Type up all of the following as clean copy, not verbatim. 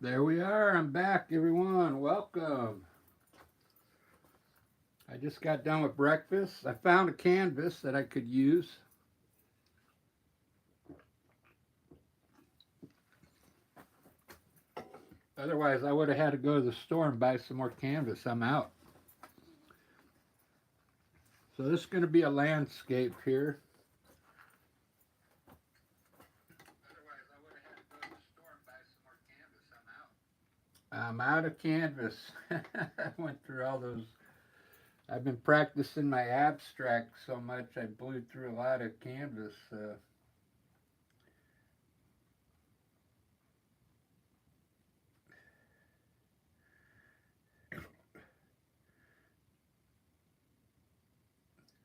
There we are. I'm back, everyone. Welcome. I just got done with breakfast. I found a canvas that I could use. Otherwise, I would have had to go to the store and buy some more canvas. I'm out. So this is going to be a landscape here. Otherwise, I would have had to go to the store and buy some more canvas. I'm out of canvas. I went through all those. I've been practicing my abstract so much I blew through a lot of canvas.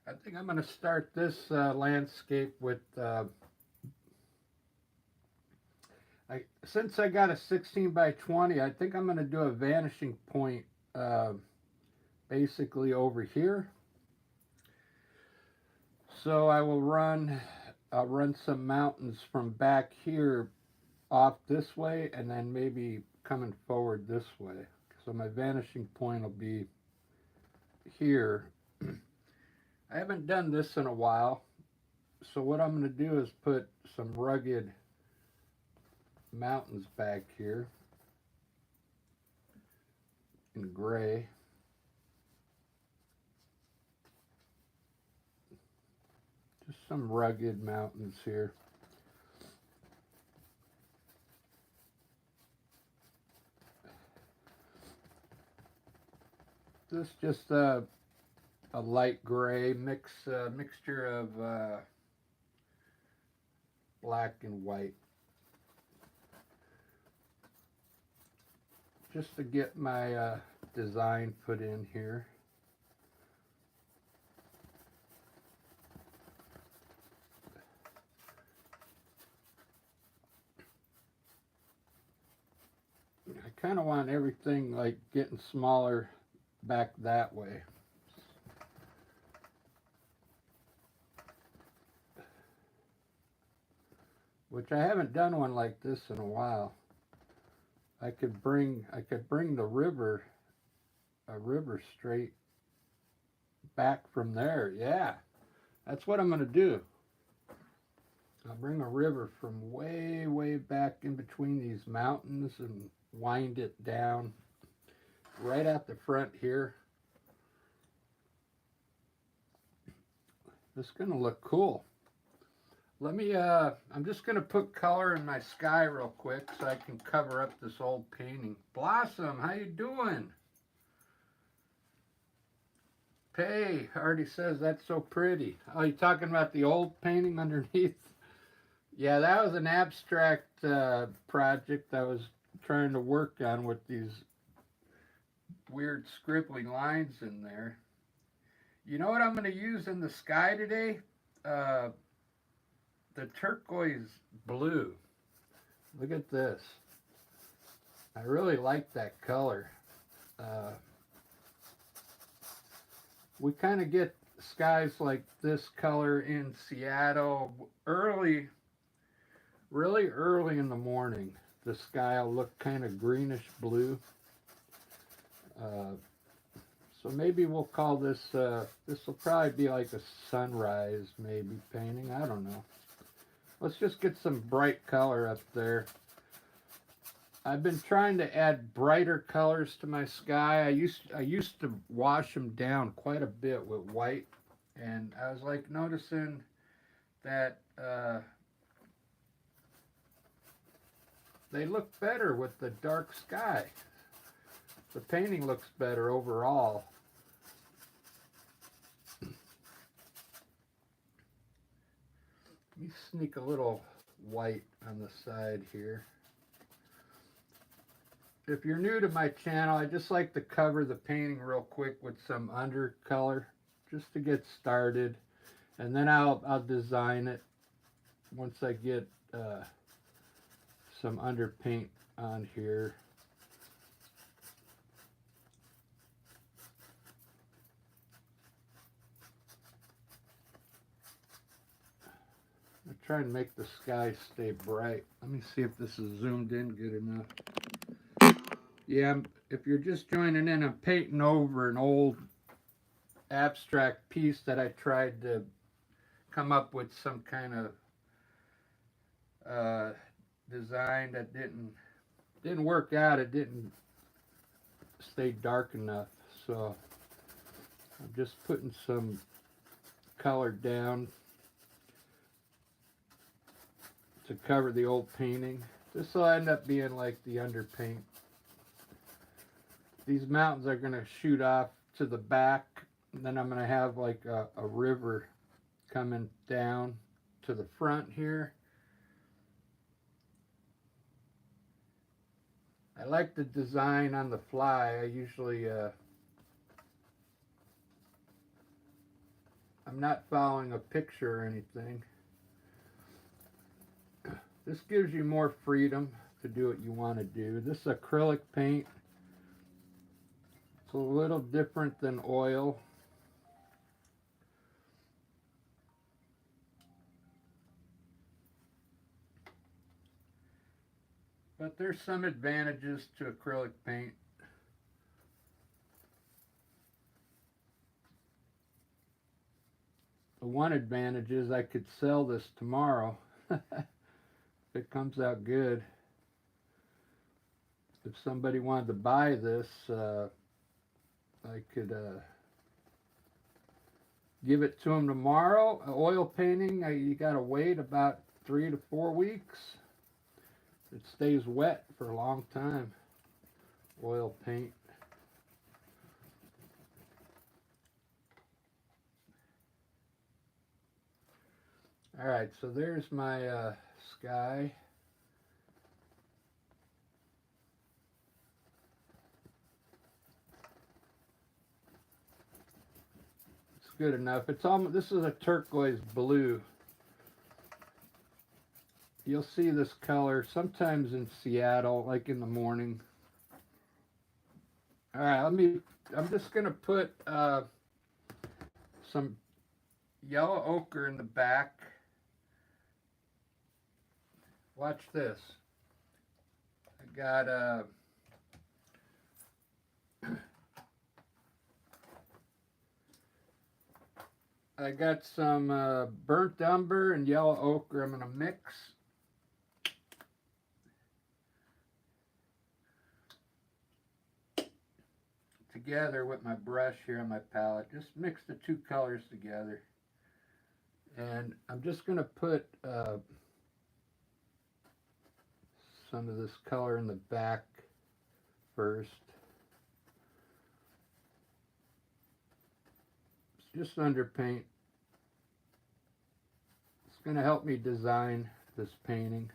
I think I'm going to start this landscape with, since I got a 16 by 20, I think I'm going to do a vanishing point basically over here. So I'll run some mountains from back here off this way and then maybe coming forward this way. So my vanishing point will be here. I haven't done this in a while, so what I'm going to do is put some rugged mountains back here in gray. Just some rugged mountains here. This just a light gray mixture of black and white, just to get my design put in here. I kind of want everything like getting smaller back that way. Which I haven't done one like this in a while. I could bring the river, a river straight back from there. Yeah, that's what I'm gonna do. I'll bring a river from way back in between these mountains and wind it down right at the front here. This is gonna look cool. Let me, I'm just going to put color in my sky real quick so I can cover up this old painting. Blossom, how you doing? Pay already says that's so pretty. Oh, you talking about the old painting underneath? Yeah, that was an abstract project I was trying to work on with these weird scribbly lines in there. You know what I'm going to use in the sky today? The turquoise blue. Look at this. I really like that color. We kind of get skies like this color in Seattle really early in the morning. The sky will look kind of greenish blue. So maybe we'll call this, this will probably be like a sunrise maybe painting. I don't know. Let's just get some bright color up there. I've been trying to add brighter colors to my sky. I used to wash them down quite a bit with white, and I was like noticing that they look better with the dark sky. The painting looks better overall. Let me sneak a little white on the side here. If you're new to my channel, I just like to cover the painting real quick with some undercolor just to get started, and then I'll design it once I get some underpaint on here. Try and make the sky stay bright. Let me see if this is zoomed in good enough. Yeah, if you're just joining in, I'm painting over an old abstract piece that I tried to come up with some kind of uh, design that didn't work out. It didn't stay dark enough, so I'm just putting some color down to cover the old painting. This will end up being like the underpaint. These mountains are going to shoot off to the back, and then I'm going to have like a river coming down to the front here. I like the design on the fly. I usually I'm not following a picture or anything. This gives you more freedom to do what you want to do. This is acrylic paint. It's a little different than oil. But there's some advantages to acrylic paint. The one advantage is I could sell this tomorrow if it comes out good. If somebody wanted to buy this, I could give it to them tomorrow. Oil painting, you gotta wait about 3 to 4 weeks. It stays wet for a long time. Oil paint. All right, so there's my sky. It's good enough. It's almost, this is a turquoise blue. You'll see this color sometimes in Seattle, like in the morning. All right, I'm just gonna put some yellow ochre in the back. Watch this. I got I got some burnt umber and yellow ochre. I'm gonna mix. Together with my brush here on my palette. Just mix the two colors together. And I'm just going to put some of this color in the back first. It's just underpaint. It's going to help me design this painting.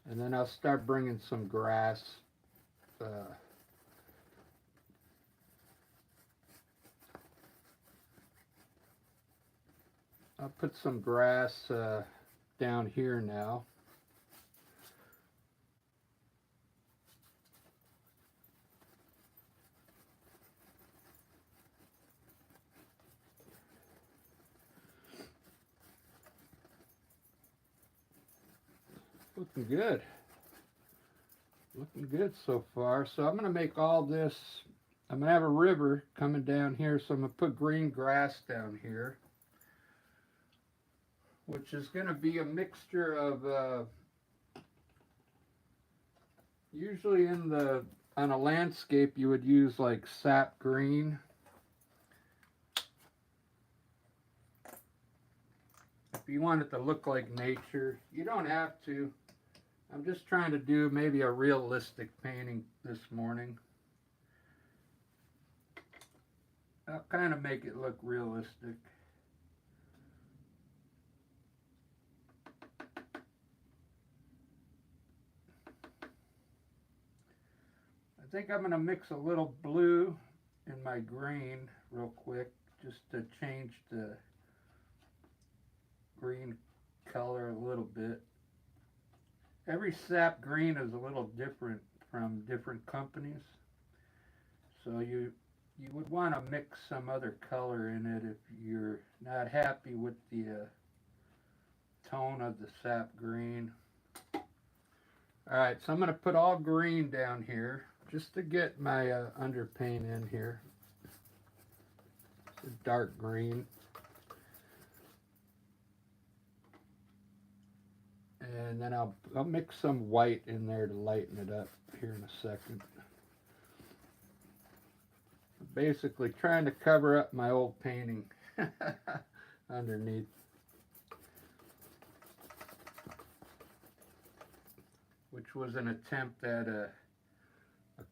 And then I'll start bringing some grass. I'll put some grass down here now. Looking good. Looking good so far. So I'm going to make all this, I'm going to have a river coming down here, so I'm going to put green grass down here, which is going to be a mixture of usually on a landscape you would use like sap green. If you want it to look like nature, you don't have to. I'm just trying to do maybe a realistic painting this morning. I'll kind of make it look realistic. I think I'm going to mix a little blue in my green real quick just to change the green color a little bit. Every sap green is a little different from different companies. So you would want to mix some other color in it if you're not happy with the tone of the sap green. Alright, so I'm going to put all green down here. just to get my underpaint in here. It's a dark green. And then I'll mix some white in there to lighten it up here in a second. Basically trying to cover up my old painting underneath. Which was an attempt at a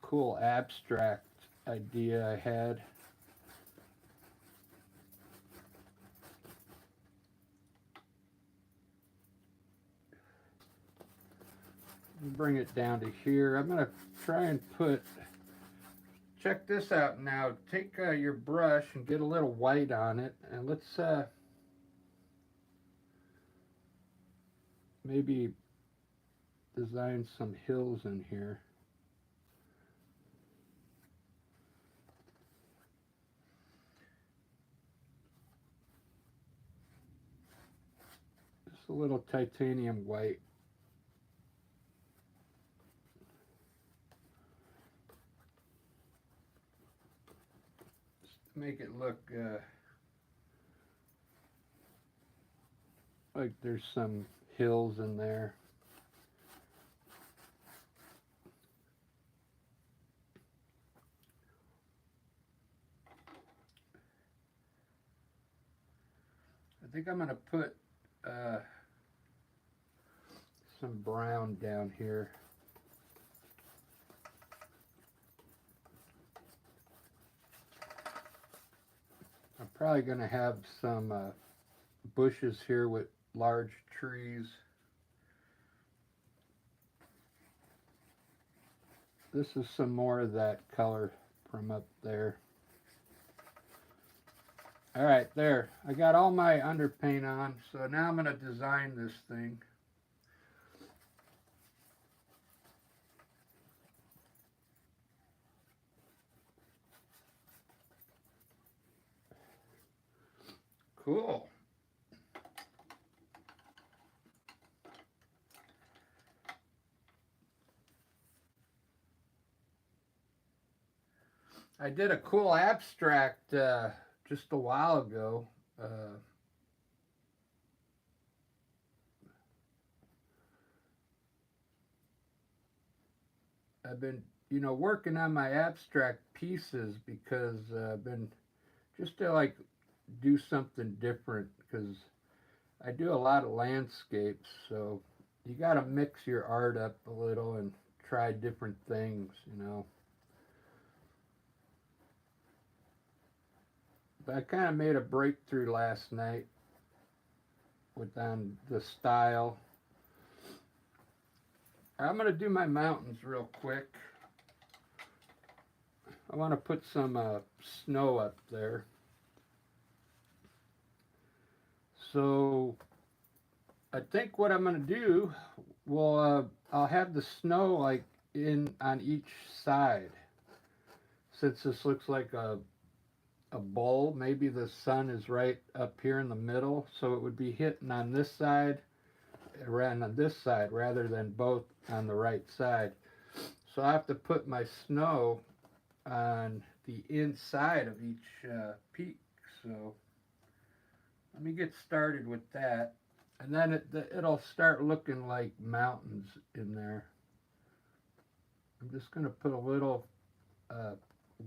cool abstract idea I had. Bring it down to here. I'm going to try and check this out now. Take your brush and get a little white on it, and let's maybe design some hills in here. Just a little titanium white. Make it look like there's some hills in there. I think I'm going to put some brown down here. I'm probably going to have some bushes here with large trees. This is some more of that color from up there. All right, there. I got all my underpaint on, so now I'm going to design this thing. Cool. I did a cool abstract just a while ago. I've been, working on my abstract pieces because I've been just to like do something different because I do a lot of landscapes, so you got to mix your art up a little and try different things, But I kind of made a breakthrough last night on the style. I'm going to do my mountains real quick. I want to put some snow up there. So I think what I'm going to do, I'll have the snow like on each side. Since this looks like a bowl, maybe the sun is right up here in the middle, so it would be hitting on this side and on this side rather than both on the right side. So I have to put my snow on the inside of each peak. So let me get started with that, and then it'll start looking like mountains in there. I'm just going to put a little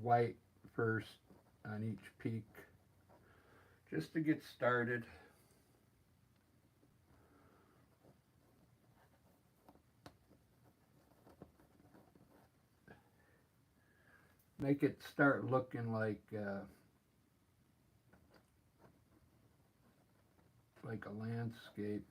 white first on each peak just to get started. Make it start looking like a landscape.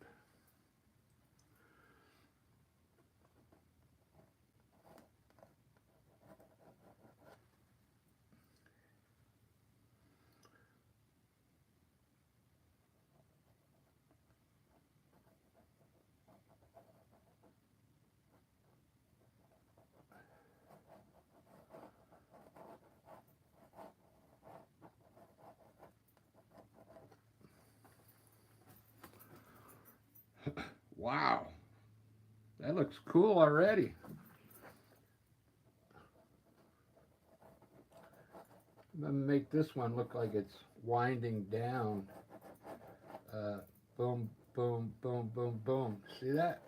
Wow, that looks cool already. I'm going to make this one look like it's winding down. Boom, boom, boom, boom, boom. See that?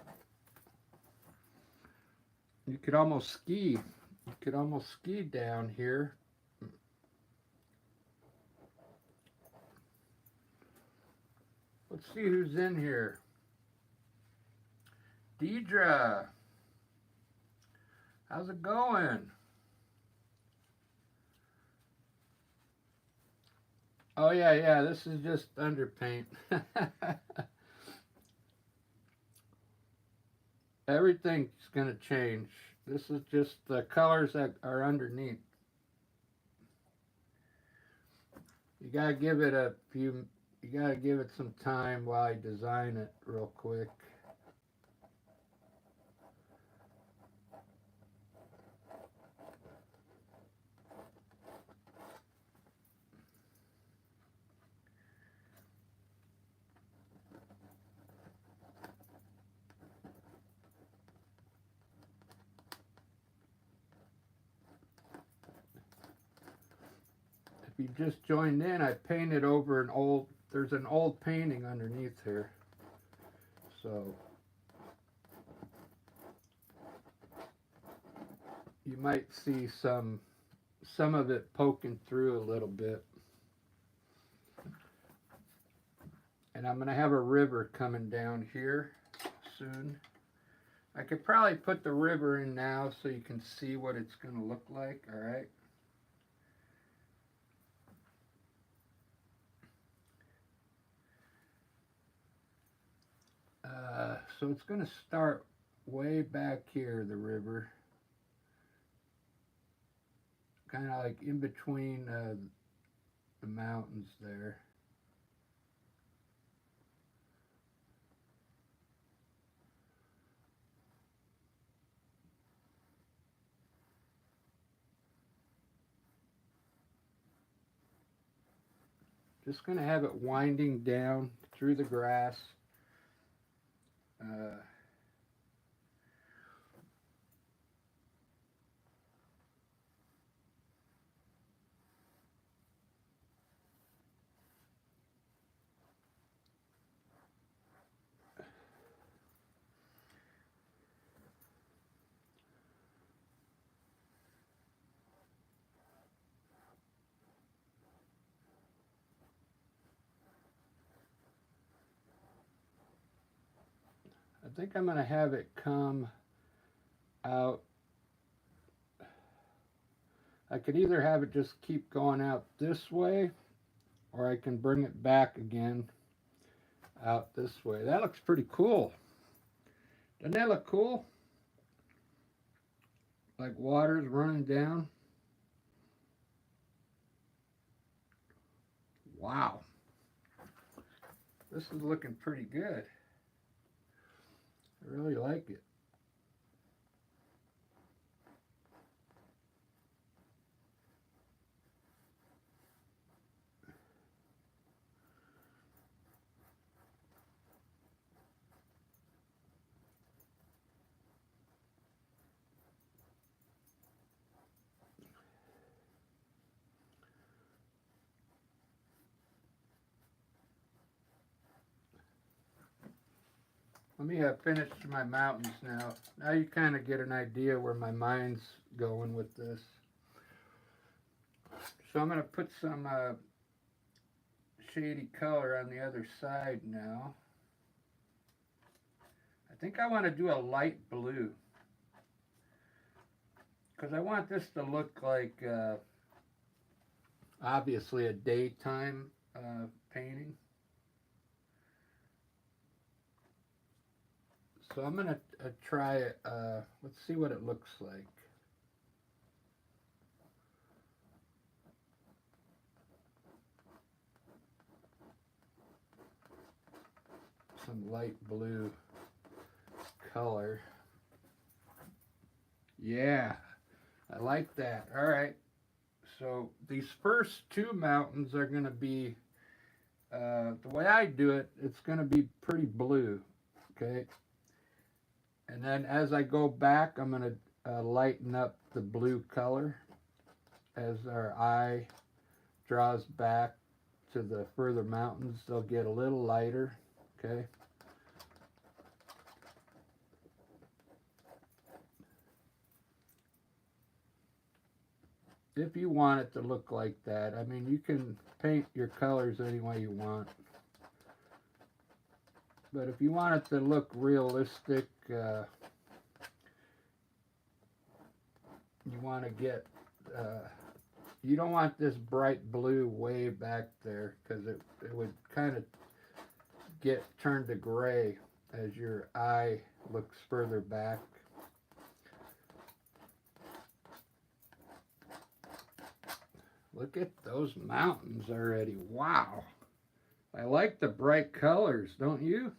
You could almost ski. You could almost ski down here. Let's see who's in here. Deidre. How's it going? Oh, yeah, this is just underpaint. Everything's going to change. This is just the colors that are underneath. You got to give it some time while I design it real quick. If you just joined in, I painted over there's an old painting underneath here. So you might see some of it poking through a little bit. And I'm going to have a river coming down here soon. I could probably put the river in now so you can see what it's going to look like, all right? So it's going to start way back here, the river. Kind of like in between the mountains there. Just going to have it winding down through the grass. I think I'm going to have it come out. I could either have it just keep going out this way, or I can bring it back again out this way. That looks pretty cool. Doesn't that look cool? Like water's running down. Wow. This is looking pretty good. I really like it. Let me finish my mountains now. Now you kind of get an idea where my mind's going with this. So I'm going to put some shady color on the other side now. I think I want to do a light blue, because I want this to look like obviously a daytime painting. So I'm going to try it. Let's see what it looks like. Some light blue color. Yeah, I like that. All right. So these first two mountains are going to be, the way I do it, it's going to be pretty blue. Okay. And then as I go back, I'm going to lighten up the blue color as our eye draws back to the further mountains, they'll get a little lighter, okay? If you want it to look like that, I mean, you can paint your colors any way you want. But if you want it to look realistic, you want to get, you don't want this bright blue way back there, because it would kind of get turned to gray as your eye looks further back. Look at those mountains already. Wow. I like the bright colors, don't you?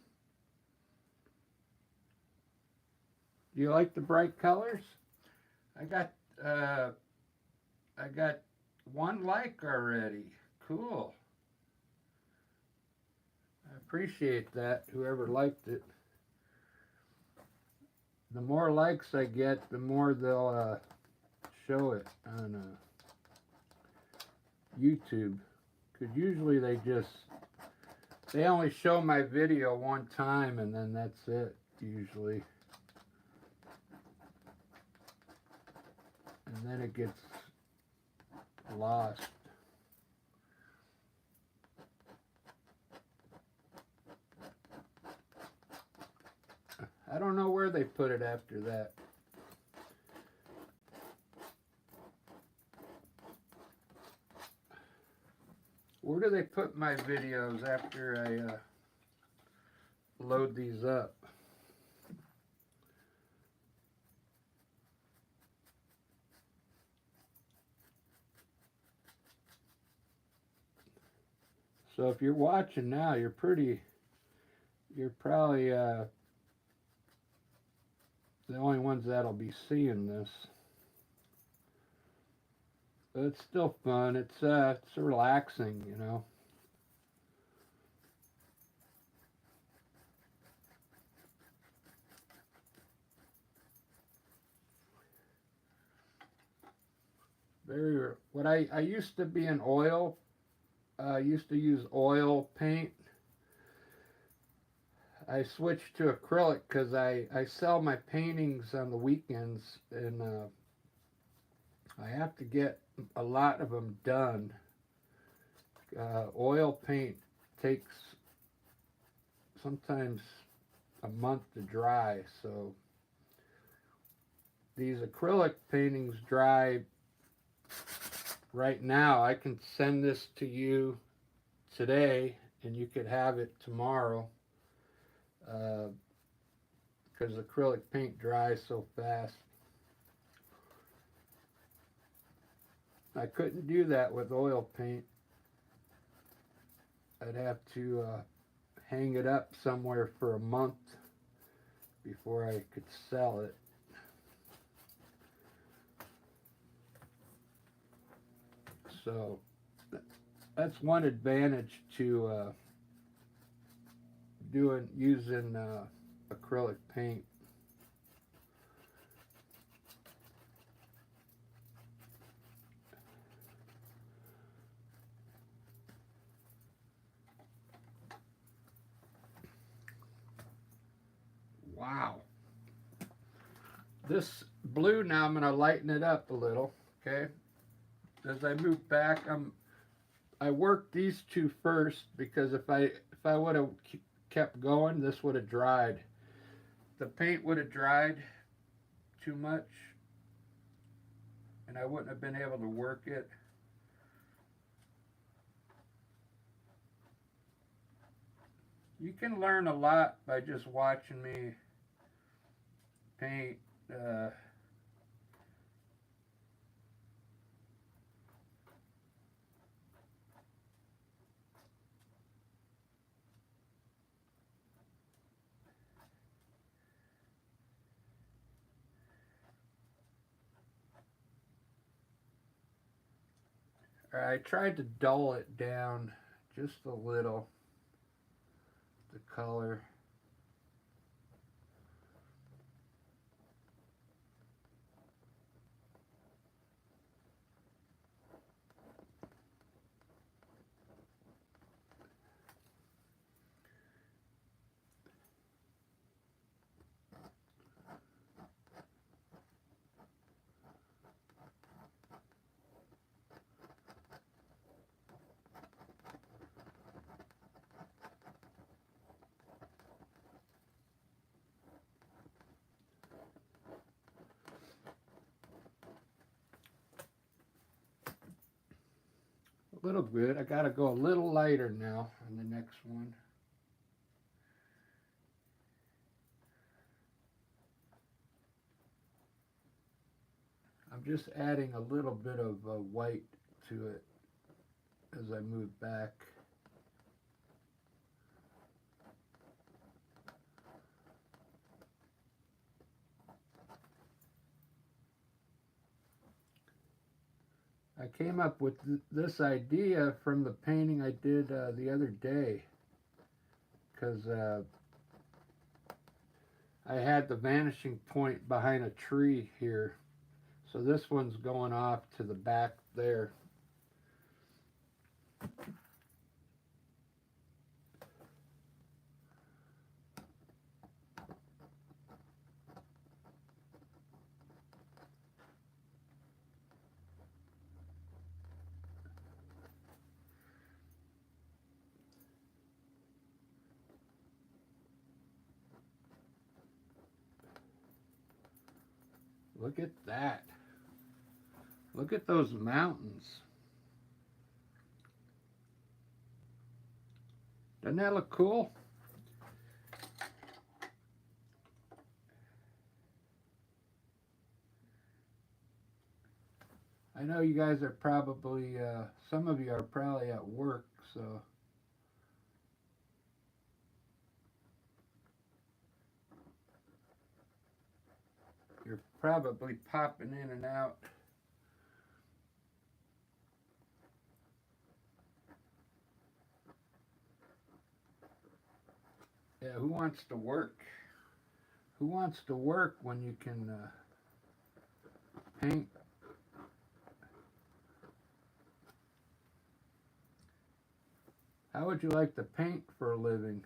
Do you like the bright colors? I got 1 like already. Cool. I appreciate that, whoever liked it. The more likes I get, the more they'll show it on YouTube. Because usually they only show my video one time and then that's it, usually. And then it gets lost. I don't know where they put it after that. Where do they put my videos after I load these up? So if you're watching now, you're probably the only ones that'll be seeing this. But it's still fun. It's relaxing, you know. What I used to be an oil. I used to use oil paint. I switched to acrylic because I sell my paintings on the weekends, and I have to get a lot of them done. Oil paint takes sometimes a month to dry, so these acrylic paintings dry right now. I can send this to you today and you could have it tomorrow, because acrylic paint dries so fast. I couldn't do that with oil paint. I'd have to hang it up somewhere for a month before I could sell it. So that's one advantage to using acrylic paint. Wow. This blue, now I'm going to lighten it up a little, okay? As I move back, I worked these two first, because if I would have kept going, this would have dried. The paint would have dried too much, and I wouldn't have been able to work it. You can learn a lot by just watching me paint. I tried to dull it down just a little, the color. little good. I gotta go a little lighter now on the next one. I'm just adding a little bit of white to it as I move back. I came up with this idea from the painting I did the other day, because I had the vanishing point behind a tree here. So this one's going off to the back there. Look at that. Look at those mountains. Doesn't that look cool? I know you guys are probably, some of you are probably at work, so you're probably popping in and out. Yeah, who wants to work? Who wants to work when you can paint? How would you like to paint for a living?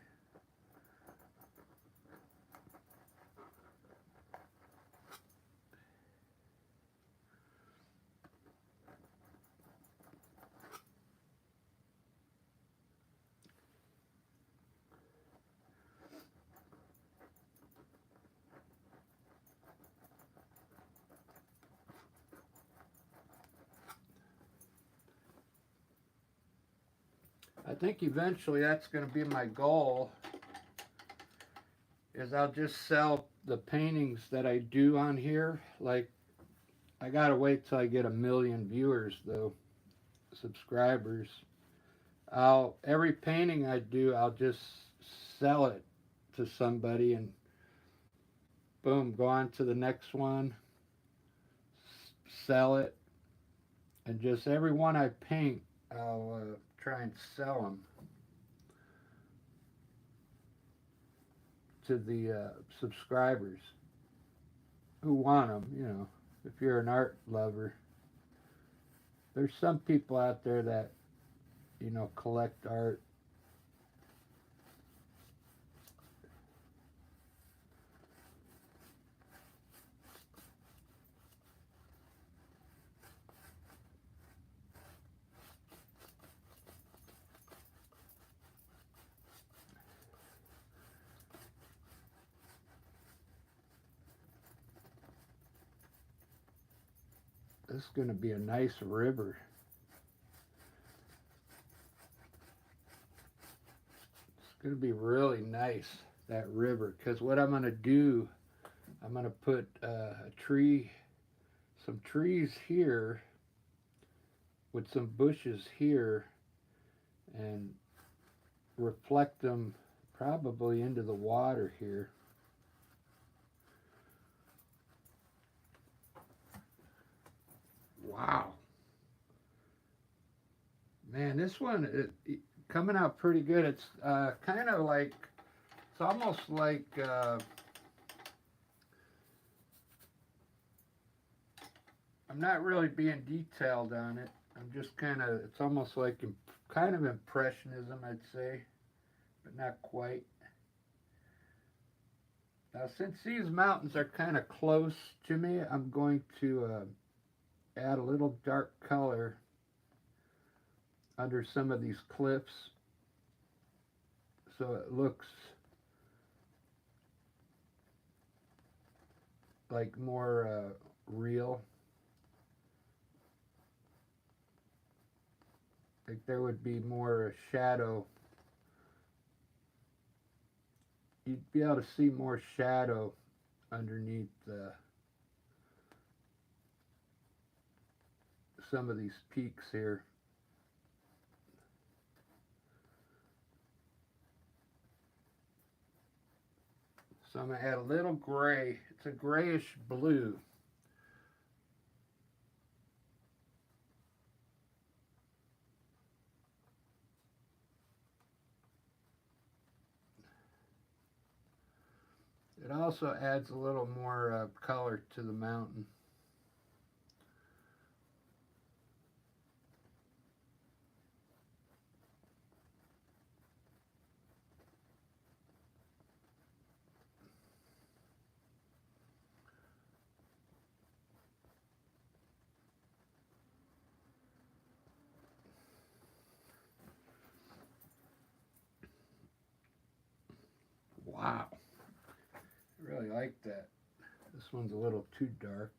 I think eventually that's going to be my goal, is I'll just sell the paintings that I do on here. Like, I gotta wait till I get 1,000,000 viewers though, subscribers. Every painting I do, I'll just sell it to somebody and boom, go on to the next one, sell it, and just every one I paint, I'll try and sell them to the subscribers who want them, you know. If you're an art lover, there's some people out there that, you know, collect art. This is going to be a nice river. It's going to be really nice, that river, because what I'm going to do, I'm going to put some trees here with some bushes here and reflect them probably into the water here. Wow. Man, this one coming out pretty good. It's kind of like, it's almost like I'm not really being detailed on it. I'm just kind of, it's almost like kind of impressionism, I'd say, but not quite. Now, since these mountains are kind of close to me, I'm going to add a little dark color under some of these cliffs so it looks like more real. Like there would be more shadow. You'd be able to see more shadow underneath some of these peaks here. So I'm going to add a little gray. It's a grayish blue. It also adds a little more color to the mountain. Wow. I really like that. This one's a little too dark.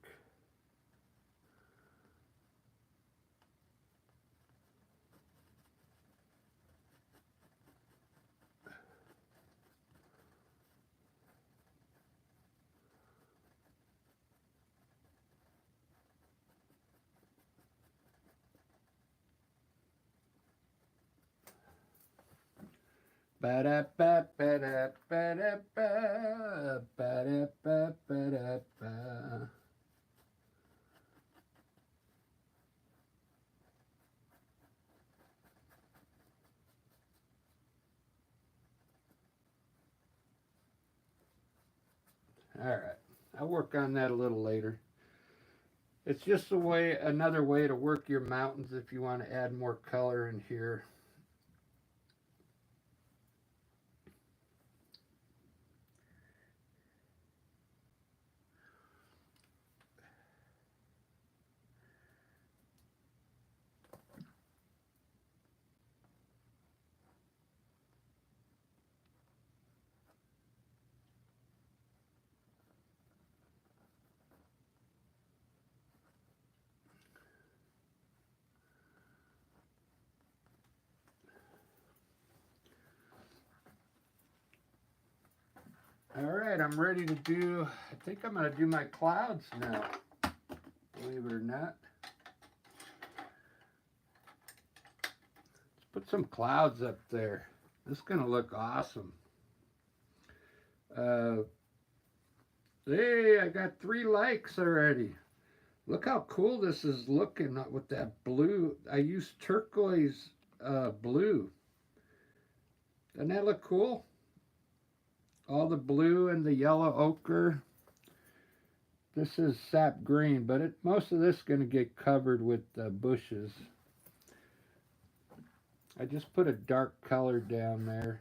Ba-da-ba-ba-da-ba-da-ba, ba-da-ba-ba-da-ba. All right, I'll work on that a little later. It's just another way to work your mountains if you want to add more color in here. All right, I'm ready to I think I'm going to do my clouds now, believe it or not. Let's put some clouds up there. This is going to look awesome. Hey, I got 3 likes already. Look how cool this is looking with that blue. I used turquoise blue. Doesn't that look cool? All the blue and the yellow ochre. This is sap green, but most of this is going to get covered with bushes. I just put a dark color down there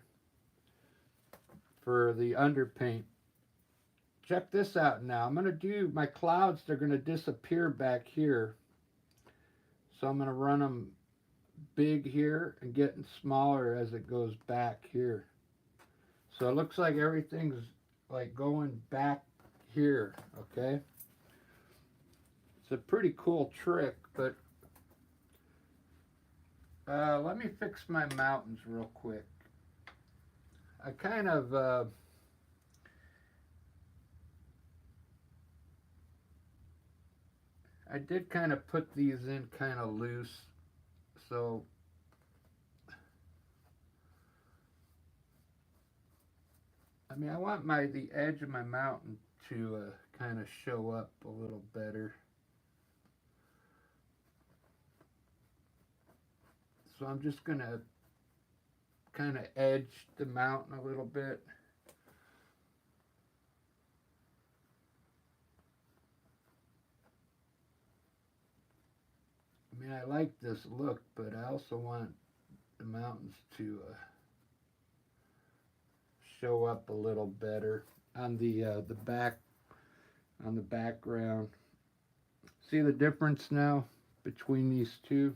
for the underpaint. Check this out now. I'm going to do my clouds. They're going to disappear back here. So I'm going to run them big here and getting smaller as it goes back here. So it looks like everything's like going back here, okay? It's a pretty cool trick, but let me fix my mountains real quick. I kind of I did kind of put these in kind of loose, so I mean I want the edge of my mountain to kind of show up a little better. So I'm just going to kind of edge the mountain a little bit. I mean, I like this look, but I also want the mountains to show up a little better on the background. See the difference now between these two?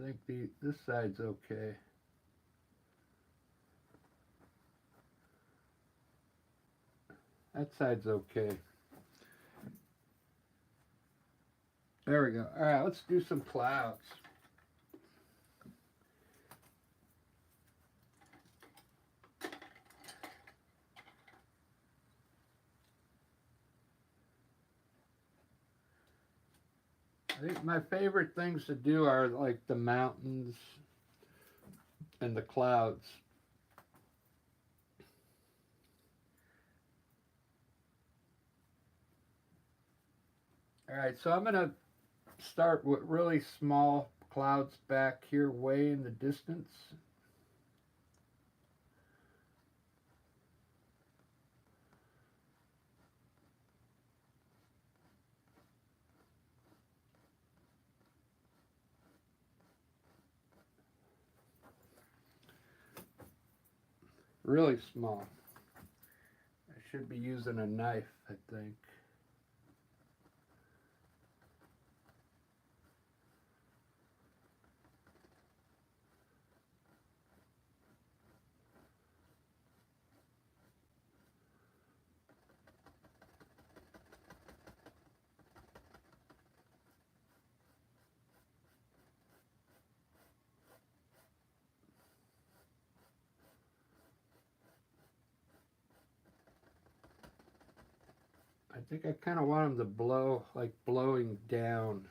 I think this side's okay. That side's okay. There we go. All right, let's do some clouds. I think my favorite things to do are like the mountains and the clouds. All right, so I'm going to start with really small clouds back here way in the distance. Really small. I should be using a knife, I think. I think I kind of want them to blow, like blowing down.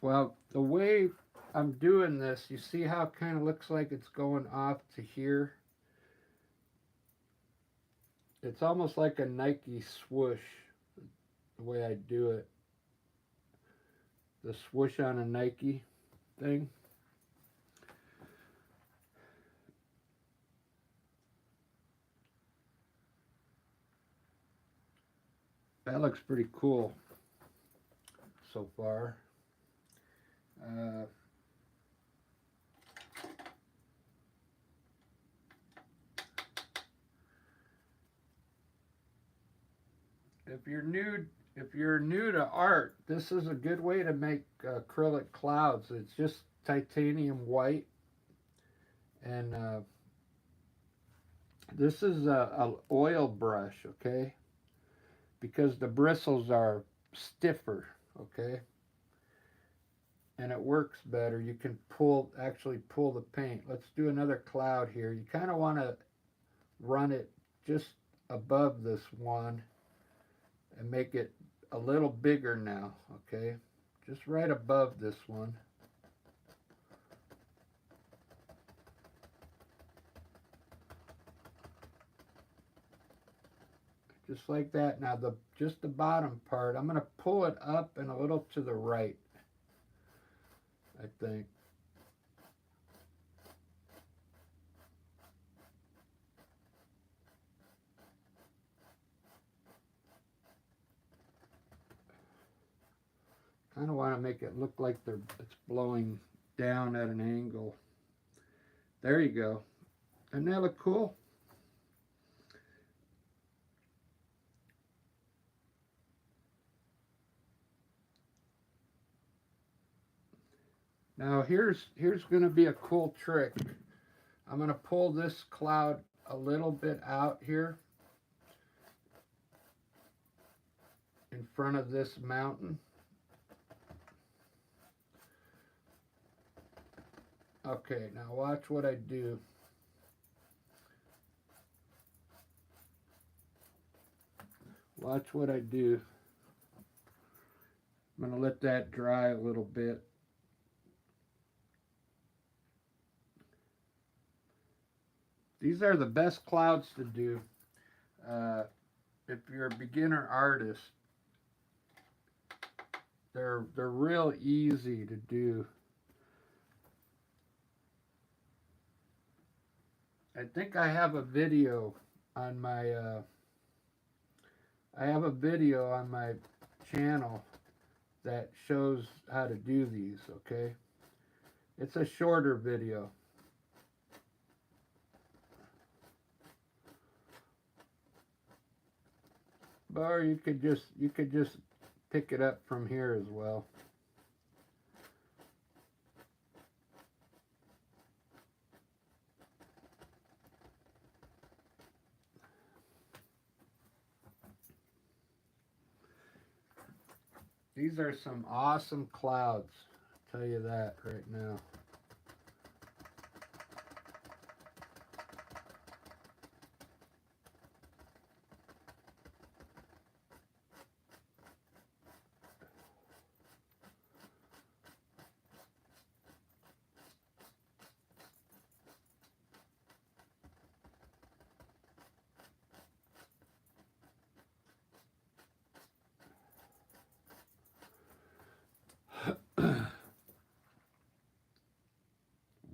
Well, the way I'm doing this, you see how it kind of looks like it's going off to here? It's almost like a Nike swoosh, the way I do it. The swoosh on a Nike thing. That looks pretty cool so far. If you're new to art, this is a good way to make acrylic clouds. It's just titanium white, and this is a oil brush, okay? Because the bristles are stiffer, okay? And it works better. You can actually pull the paint. Let's do another cloud here. You kind of want to run it just above this one and make it a little bigger now, okay? Just right above this one. Just like that. Now just the bottom part, I'm going to pull it up and a little to the right, I think. Kind of want to make it look like it's blowing down at an angle. There you go. Doesn't that look cool? Now here's going to be a cool trick. I'm going to pull this cloud a little bit out here in front of this mountain. Okay, now watch what I do. Watch what I do. I'm going to let that dry a little bit. These are the best clouds to do if you're a beginner artist. They're real easy to do. I think I have a video on my channel that shows how to do these, okay? It's a shorter video. Or you could just pick it up from here as well. These are some awesome clouds. I'll tell you that right now.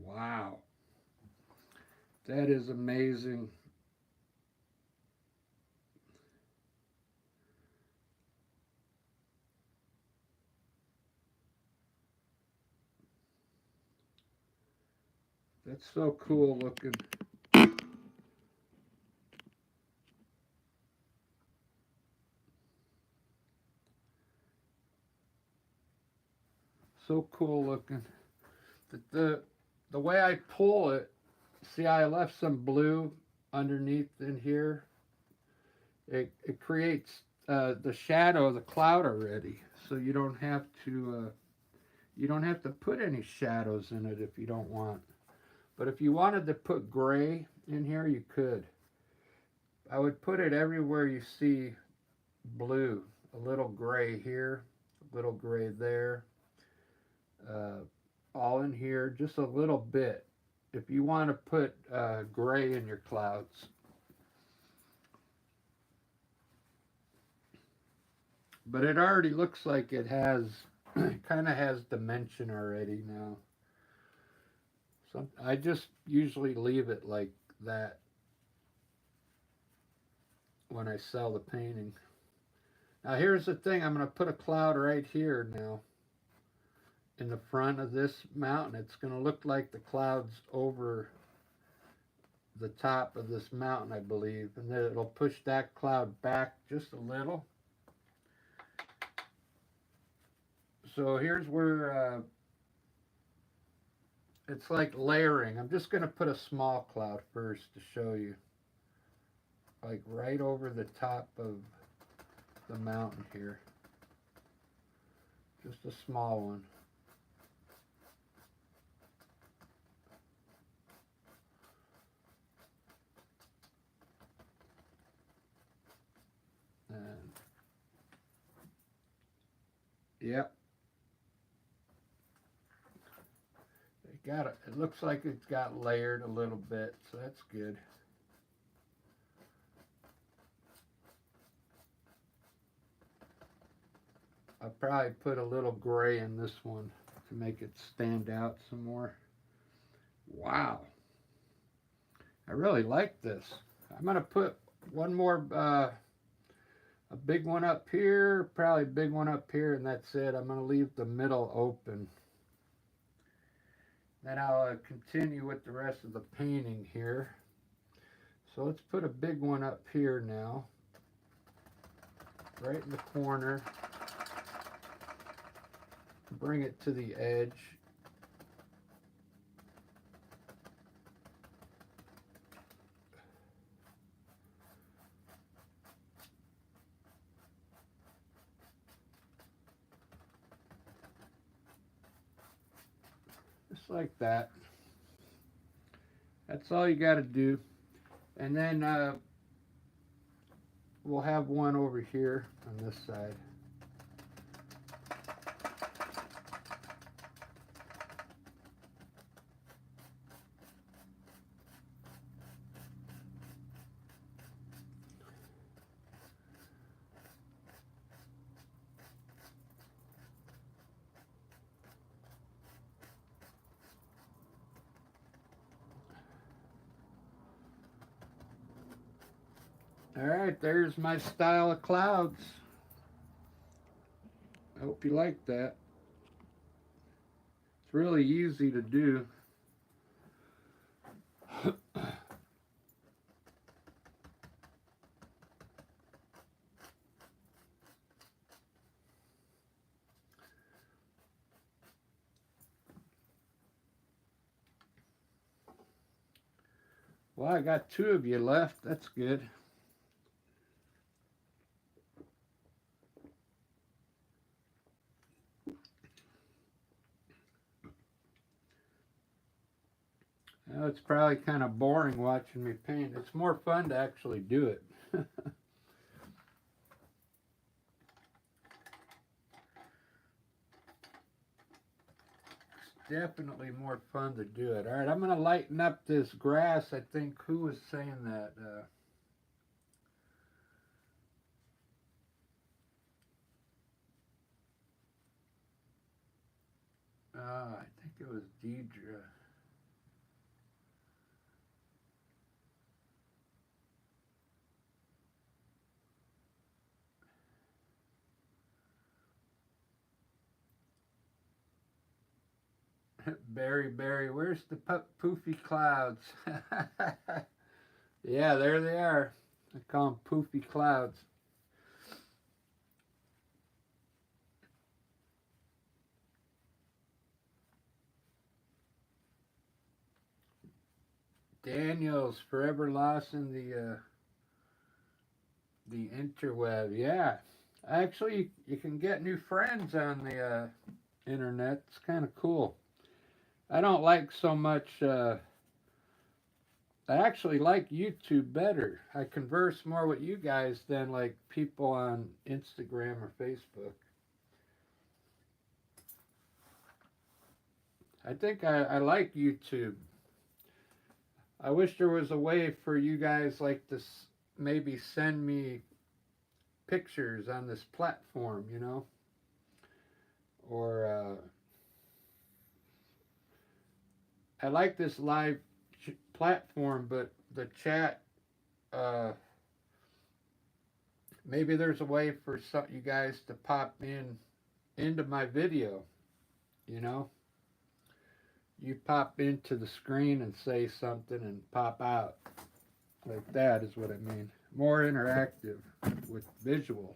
Wow. That is amazing. That's so cool looking. So cool looking. The way I pull it, see, I left some blue underneath in here. It creates the shadow of the cloud already, so you don't have to put any shadows in it if you don't want. But if you wanted to put gray in here, you could. I would put it everywhere you see blue. A little gray here, a little gray there, uh, all in here, just a little bit. If you want to put gray in your clouds. But it already looks like it has, kind of has dimension already now. So I just usually leave it like that when I sell the painting. Now here's the thing, I'm going to put a cloud right here now in the front of this mountain. It's going to look like the clouds over the top of this mountain, I believe. And then it'll push that cloud back just a little. So here's where it's like layering. I'm just going to put a small cloud first to show you. Like right over the top of the mountain here. Just a small one. And yep. It looks like it's got layered a little bit, so that's good. I'll probably put a little gray in this one to make it stand out some more. Wow. I really like this. I'm going to put one more, a big one up here, probably a big one up here, and that's it. I'm going to leave the middle open. Then I'll continue with the rest of the painting here. So let's put a big one up here now, right in the corner. Bring it to the edge. Just like that. That's all you got to do. And then we'll have one over here on this side. All right, there's my style of clouds. I hope you like that. It's really easy to do. Well, I got two of you left. That's good. it's probably kind of boring watching me paint. It's more fun to actually do it. Definitely more fun to do it. All right, I'm going to lighten up this grass. I think, who was saying that? I think it was Deidre. Barry, where's the poofy clouds? Yeah, there they are. I call them poofy clouds. Daniel's forever lost in the interweb. Yeah, actually, you can get new friends on the internet. It's kind of cool. I don't like so much. I actually like YouTube better. I converse more with you guys than like people on Instagram or Facebook. I think I like YouTube. I wish there was a way for you guys like this, maybe send me pictures on this platform, you know, or I like this live platform, but the chat, uh, maybe there's a way for some you guys to pop in into my video, you know. You pop into the screen and say something and pop out. Like that is what I mean. More interactive with visual.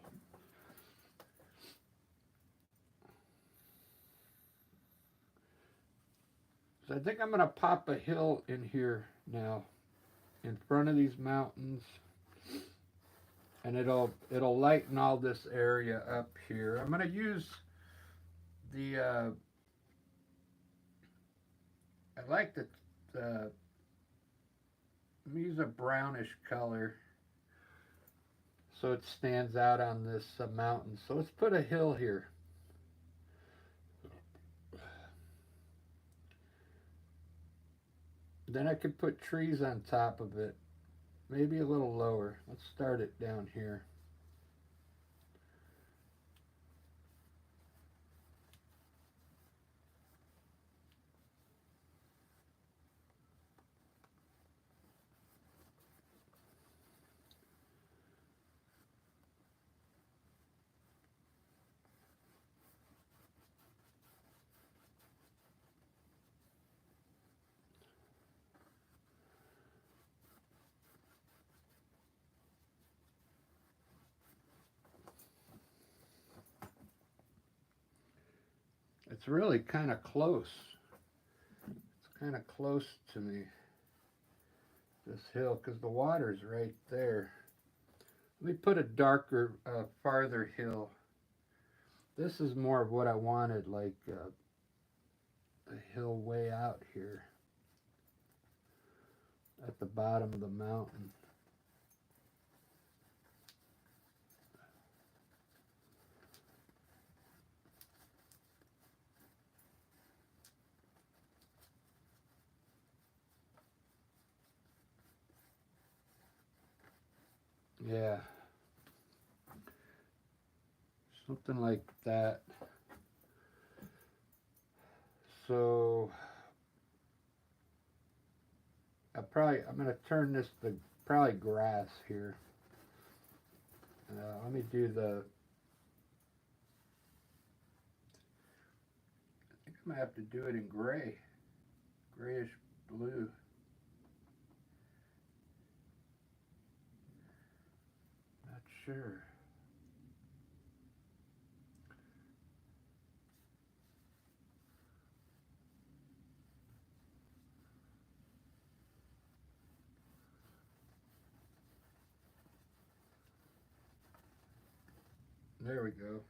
So I think I'm going to pop a hill in here now in front of these mountains. And it'll lighten all this area up here. I'm going to use the I like the use a brownish color so it stands out on this mountain. So let's put a hill here. Then I could put trees on top of it, maybe a little lower. Let's start it down here. It's really kind of close. It's kind of close to me, this hill, because the water's right there. Let me put a darker, farther hill. This is more of what I wanted, like a hill way out here at the bottom of the mountain. Yeah. Something like that. So I'm going to turn this to probably grass here. Let me do I think I'm going to have to do it in gray, grayish blue. Not sure. There we go.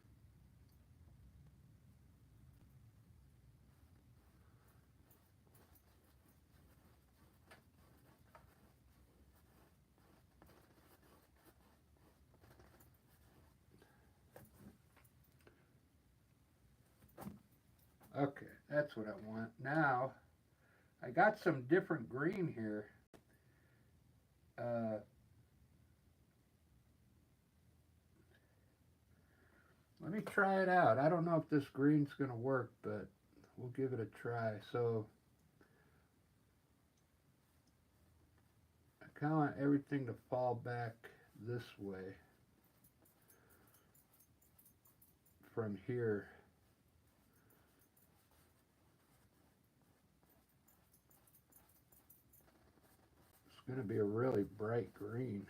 Okay, that's what I want. Now, I got some different green here. Uh, Let me try it out. I don't know if this green's going to work, but we'll give it a try. So I kind of want everything to fall back this way from here. It's going to be a really bright green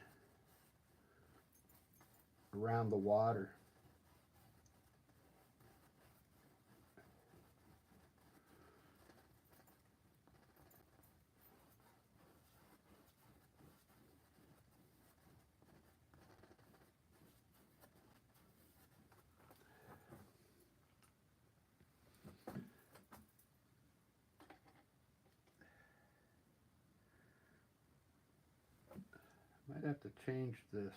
around the water. Might have to change this.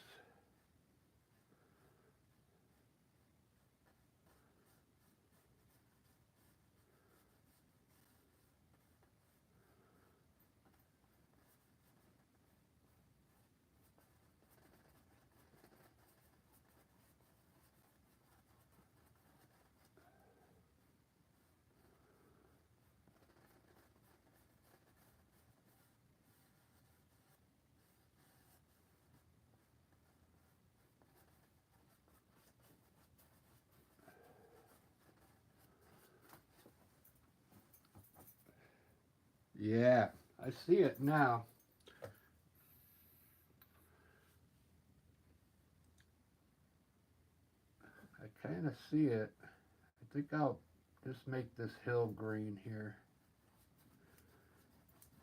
Yeah, I see it now. I kind of see it. I think I'll just make this hill green here.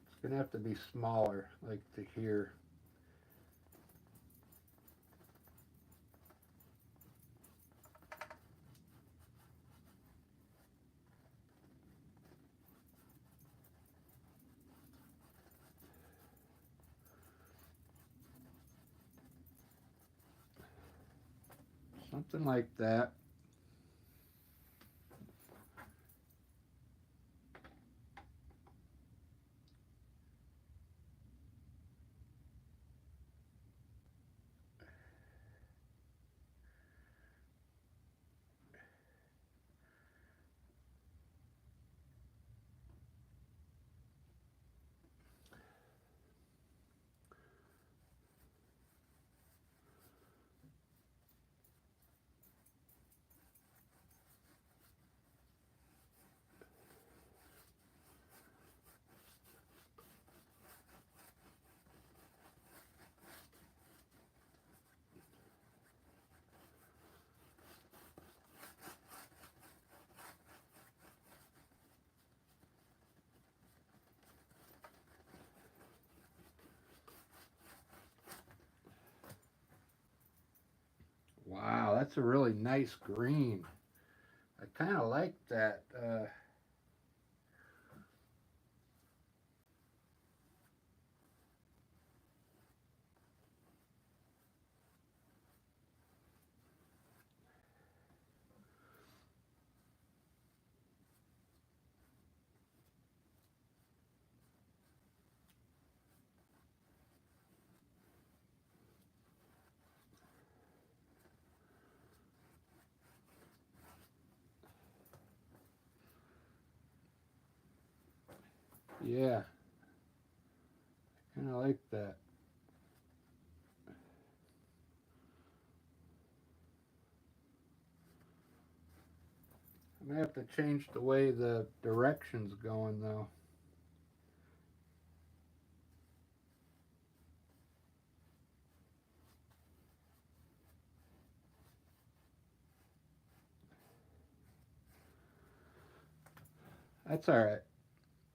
It's going to have to be smaller, like to here. Something like that. Wow, that's a really nice green. I kind of like that. Yeah, kind of like that. I'm gonna have to change the way the direction's going though. That's all right.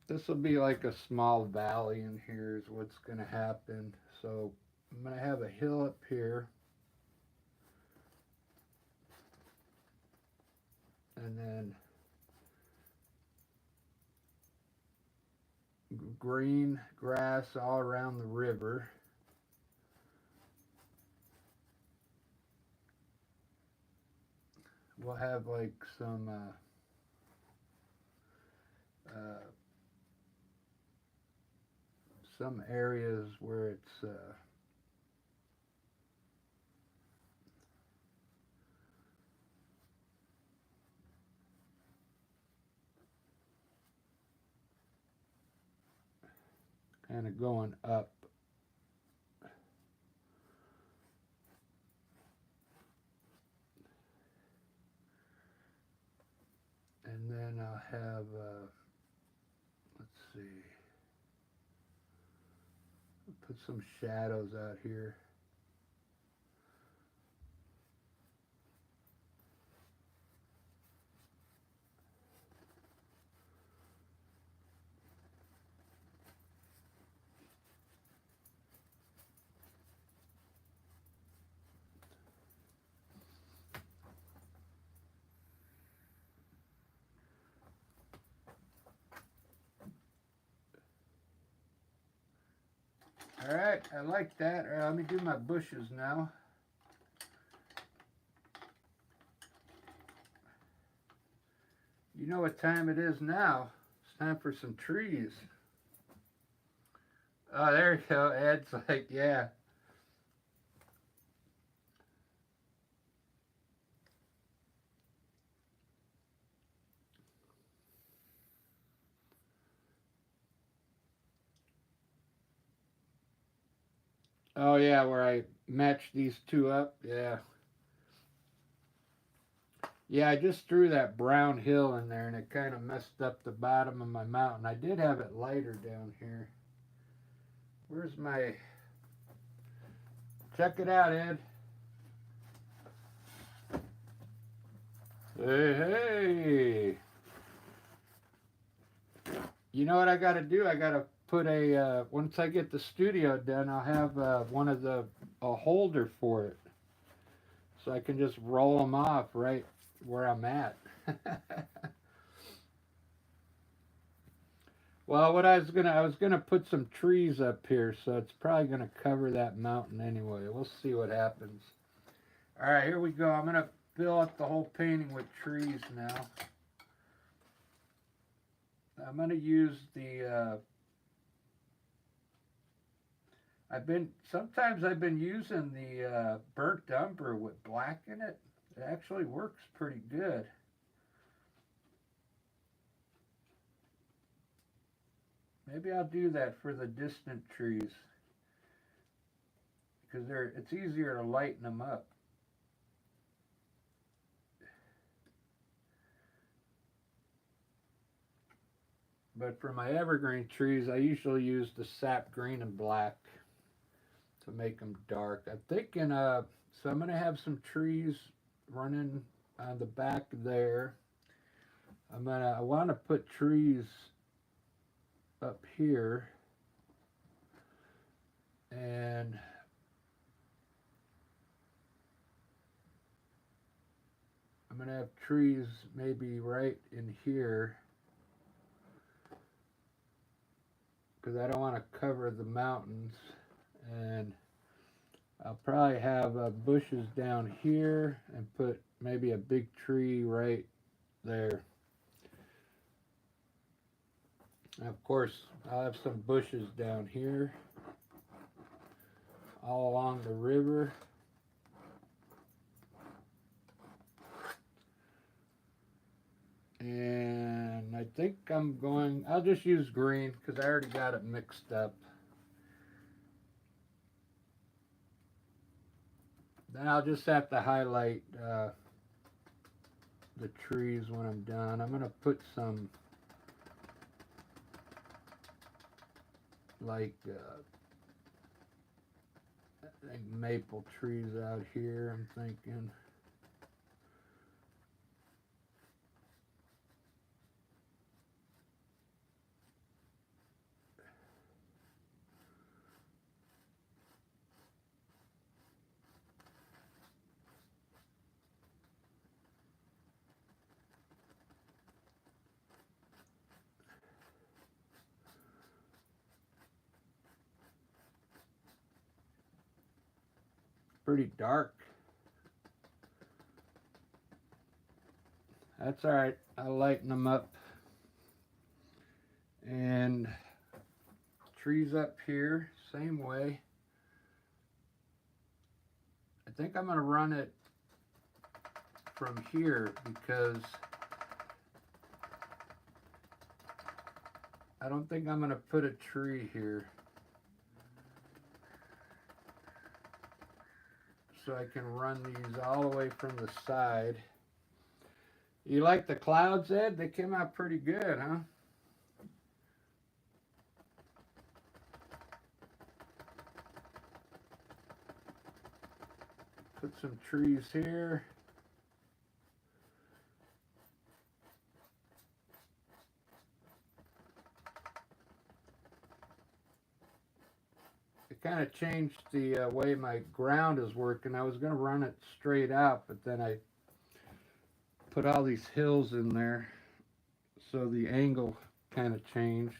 This will be like a small valley in here is what's gonna happen. So I'm gonna have a hill up here, and then green grass all around the river. We'll have like some some areas where it's kind of going up. And then I'll have, let's see, put some shadows out here. All right, I like that. All right, let me do my bushes now. You know what time it is now. It's time for some trees. Oh, there you go. Ed's like, yeah. Oh, yeah, where I match these two up. Yeah. Yeah, I just threw that brown hill in there and it kind of messed up the bottom of my mountain. I did have it lighter down here. Where's my... Check it out, Ed. Hey, hey. You know what I got to do? I got to put a... once I get the studio done, I'll have one of the... a holder for it. So I can just roll them off right where I'm at. Well, what I was gonna put some trees up here, so it's probably gonna cover that mountain anyway. We'll see what happens. All right, here we go. I'm gonna fill up the whole painting with trees now. I'm gonna use the. Sometimes I've been using the burnt umber with black in it. It actually works pretty good. Maybe I'll do that for the distant trees because it's easier to lighten them up. But for my evergreen trees, I usually use the sap green and black to make them dark. I'm thinking, so I'm going to have some trees running on the back there. I want to put trees up here, and I'm going to have trees maybe right in here because I don't want to cover the mountains, and I'll probably have bushes down here and put maybe a big tree right there. And of course, I'll have some bushes down here all along the river. And I think I'll just use green because I already got it mixed up. Then I'll just have to highlight the trees when I'm done. I'm going to put some like I think maple trees out here, I'm thinking. Pretty dark. That's all right. I'll lighten them up. And trees up here, same way. I think I'm going to run it from here because I don't think I'm going to put a tree here. So I can run these all the way from the side. You like the clouds, Ed? They came out pretty good, huh? Put some trees here. It kind of changed the way my ground is working. I was going to run it straight out, but then I put all these hills in there, so the angle kind of changed.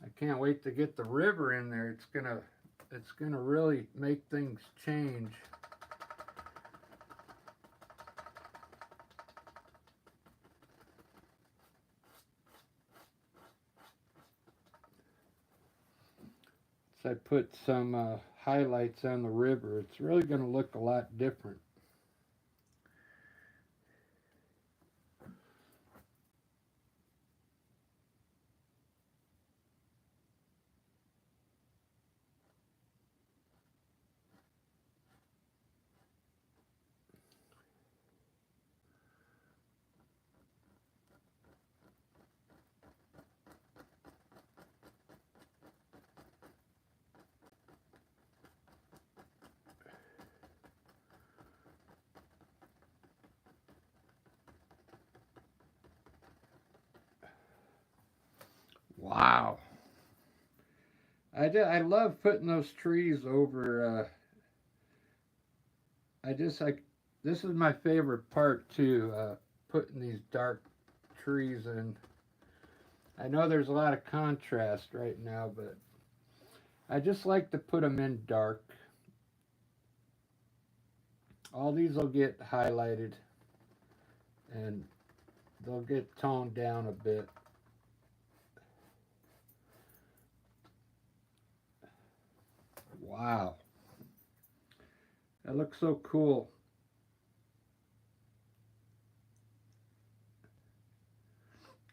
I can't wait to get the river in there. It's gonna really make things change. So I put some highlights on the river. It's really gonna look a lot different. Wow. I love putting those trees over. This is my favorite part too. Putting these dark trees in. I know there's a lot of contrast right now, but I just like to put them in dark. All these will get highlighted and they'll get toned down a bit. Wow. That looks so cool.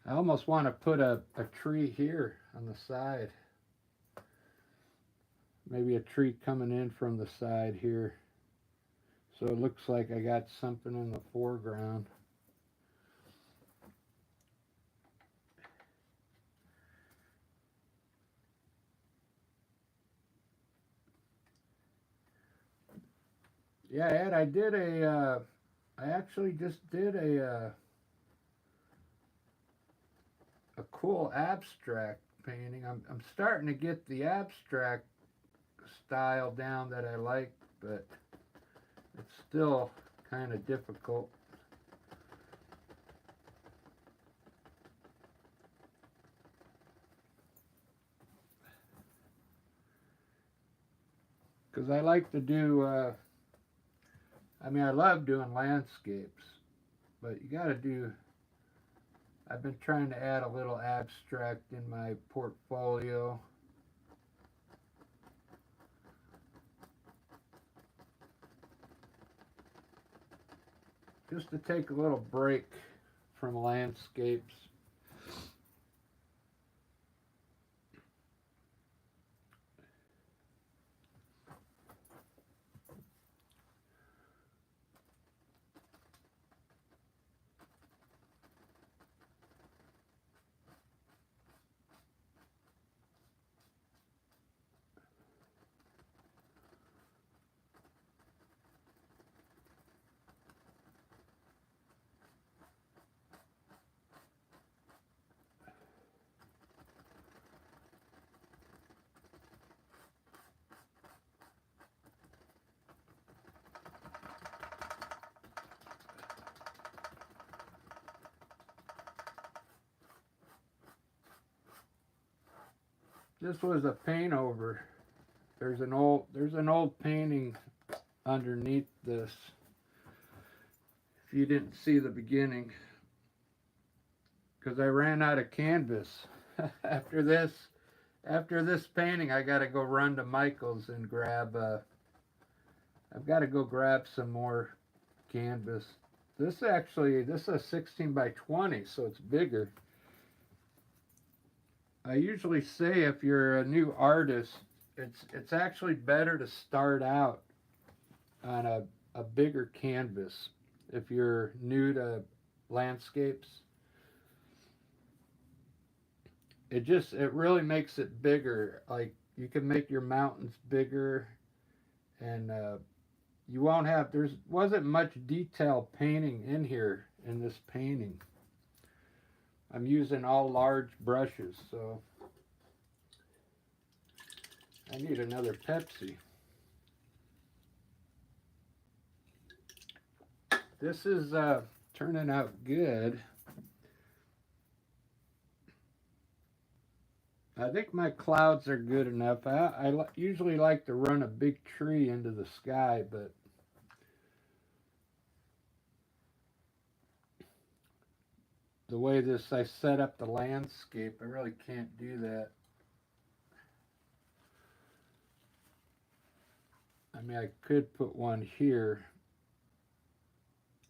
I almost want to put a tree here on the side. Maybe a tree coming in from the side here. So it looks like I got something in the foreground. Yeah, Ed, I actually just did a cool abstract painting. I'm starting to get the abstract style down that I like, but it's still kind of difficult. Because I like to do, I love doing landscapes, but you got to do, I've been trying to add a little abstract in my portfolio. Just to take a little break from landscapes. this was a paint over. There's an old painting underneath this. If you didn't see the beginning, because I ran out of canvas. after this After this painting, I got to go run to Michael's and grab. I've got to go grab some more canvas. This is a 16 by 20, so it's bigger. I usually say if you're a new artist, it's actually better to start out on a bigger canvas if you're new to landscapes. It really makes it bigger. Like you can make your mountains bigger, and you won't have. There wasn't much detail painting in here in this painting. I'm using all large brushes, so I need another Pepsi. This is turning out good. I think my clouds are good enough. I usually like to run a big tree into the sky, but the way I set up the landscape, I really can't do that. I mean, I could put one here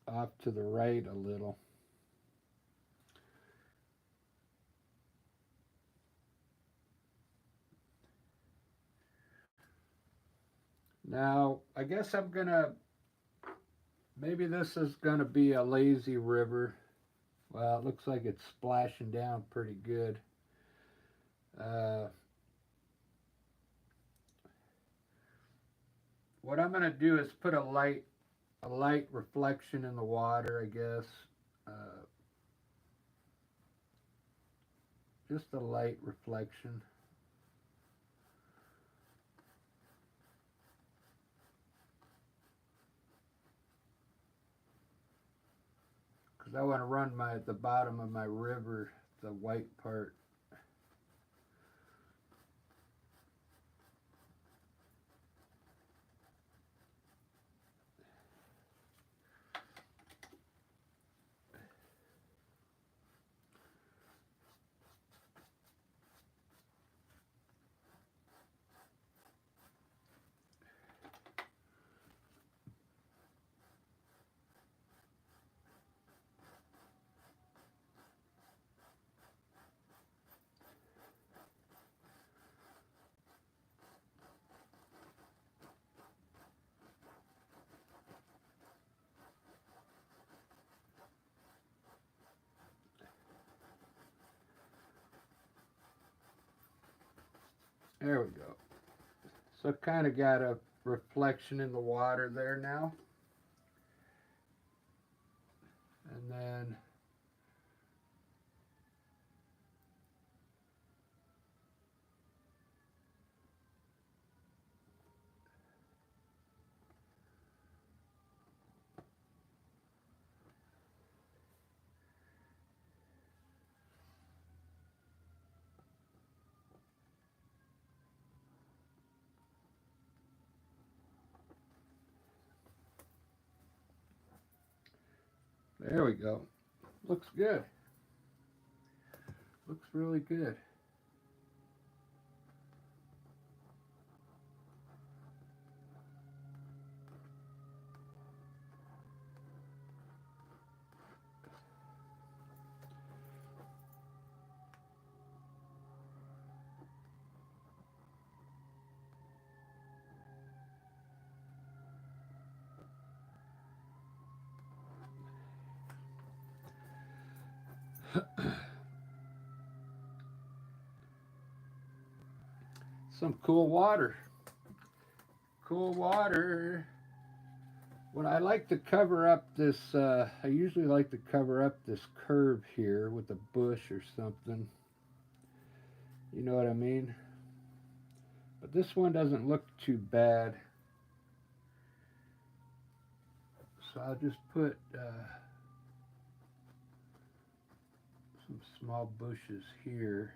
off to the right a little. Now, I guess maybe this is gonna be a lazy river. Well, it looks like it's splashing down pretty good. Uh, what I'm gonna do is put a light reflection in the water, I guess. Uh, just a light reflection. Because I want to run the bottom of my river, the white part. There we go. So kind of got a reflection in the water there now. And then there we go. Looks good. Looks really good. Some cool water. Cool water. When I like to cover up this, I usually like to cover up this curve here with a bush or something. You know what I mean? But this one doesn't look too bad. So I'll just put some small bushes here.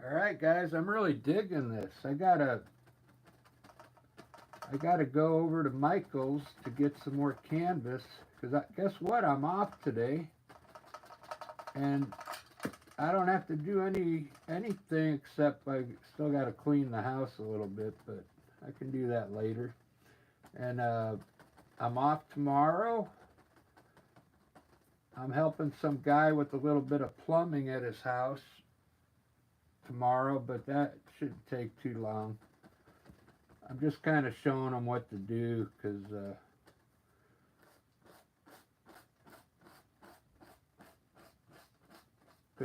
All right, guys, I'm really digging this. I gotta go over to Michael's to get some more canvas because guess what? I'm off today, and I don't have to do anything except I still got to clean the house a little bit, but I can do that later. And I'm off tomorrow. I'm helping some guy with a little bit of plumbing at his house tomorrow, but that shouldn't take too long. I'm just kind of showing him what to do because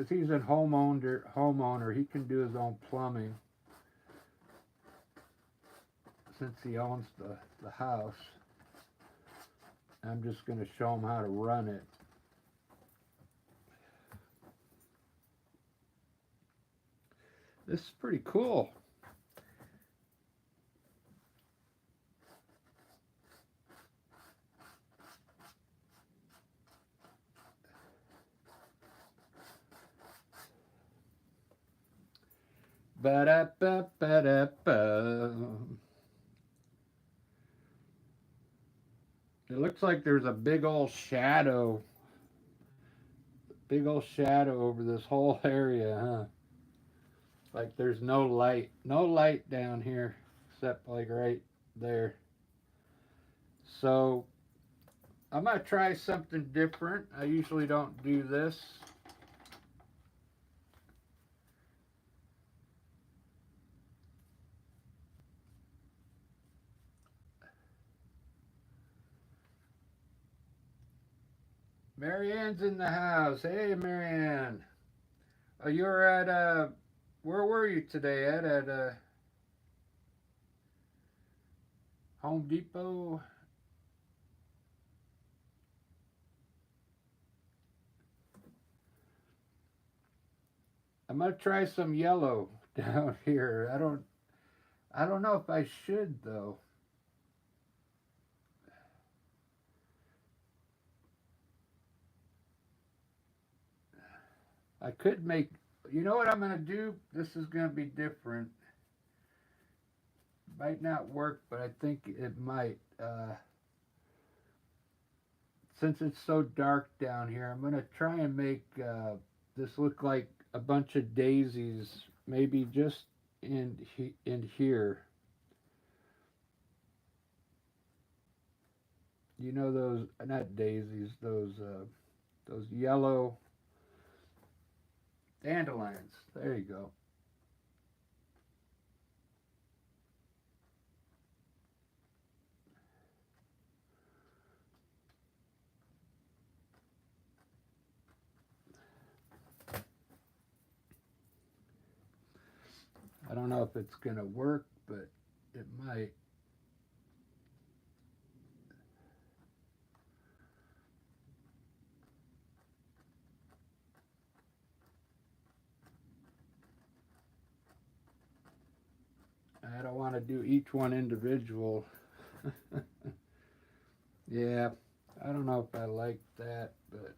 he's a homeowner. He can do his own plumbing since he owns the house. I'm just going to show him how to run it. This is pretty cool. Ba-da-ba-ba-da-ba. It looks like there's a big old shadow over this whole area, huh? Like there's no light down here except like right there. So I'm gonna try something different. I usually don't do this. Marianne's in the house. Hey, Marianne. Oh, you were at where were you today? At Home Depot. I'm gonna try some yellow down here. I don't know if I should though. I could make. You know what I'm gonna do? This is gonna be different. Might not work, but I think it might. Since it's so dark down here, I'm gonna try and make this look like a bunch of daisies, maybe just in here. You know those not daisies, those yellow dandelions. There you go. I don't know if it's gonna work, but it might. I don't want to do each one individual. Yeah, I don't know if I like that, but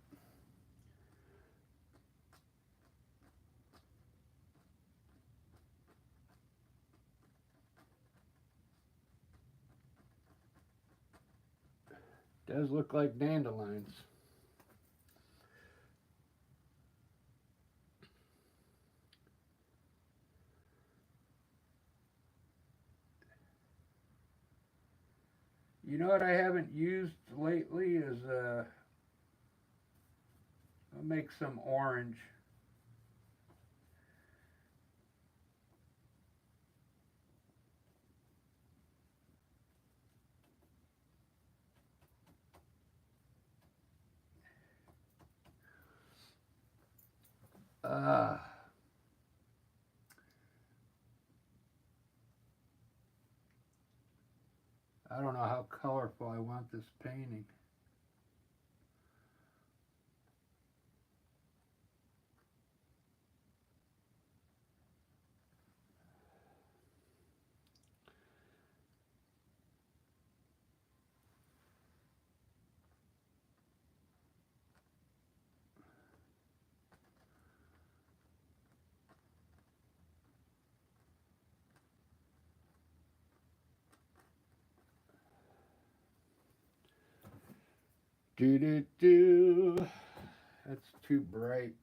it does look like dandelions. You know what I haven't used lately is I'll make some orange. Uh, I don't know how colorful I want this painting. Do do do. That's too bright.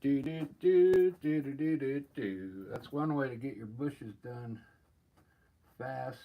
Do do do do do do do do. That's one way to get your bushes done fast.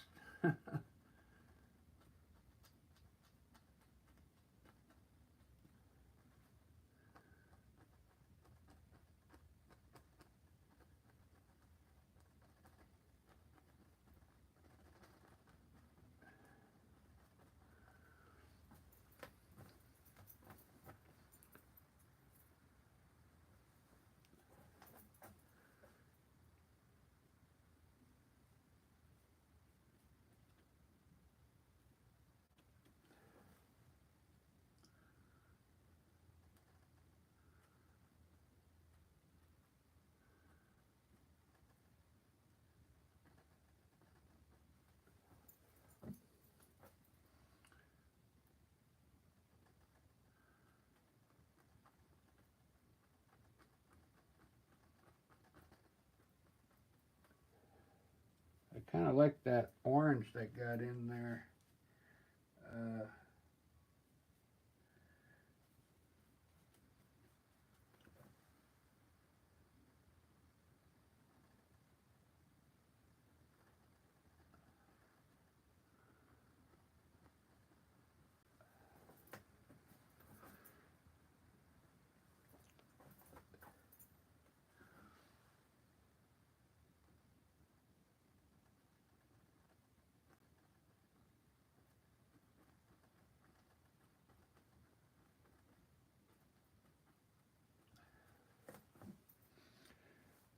I kind of like that orange that got in there. Uh,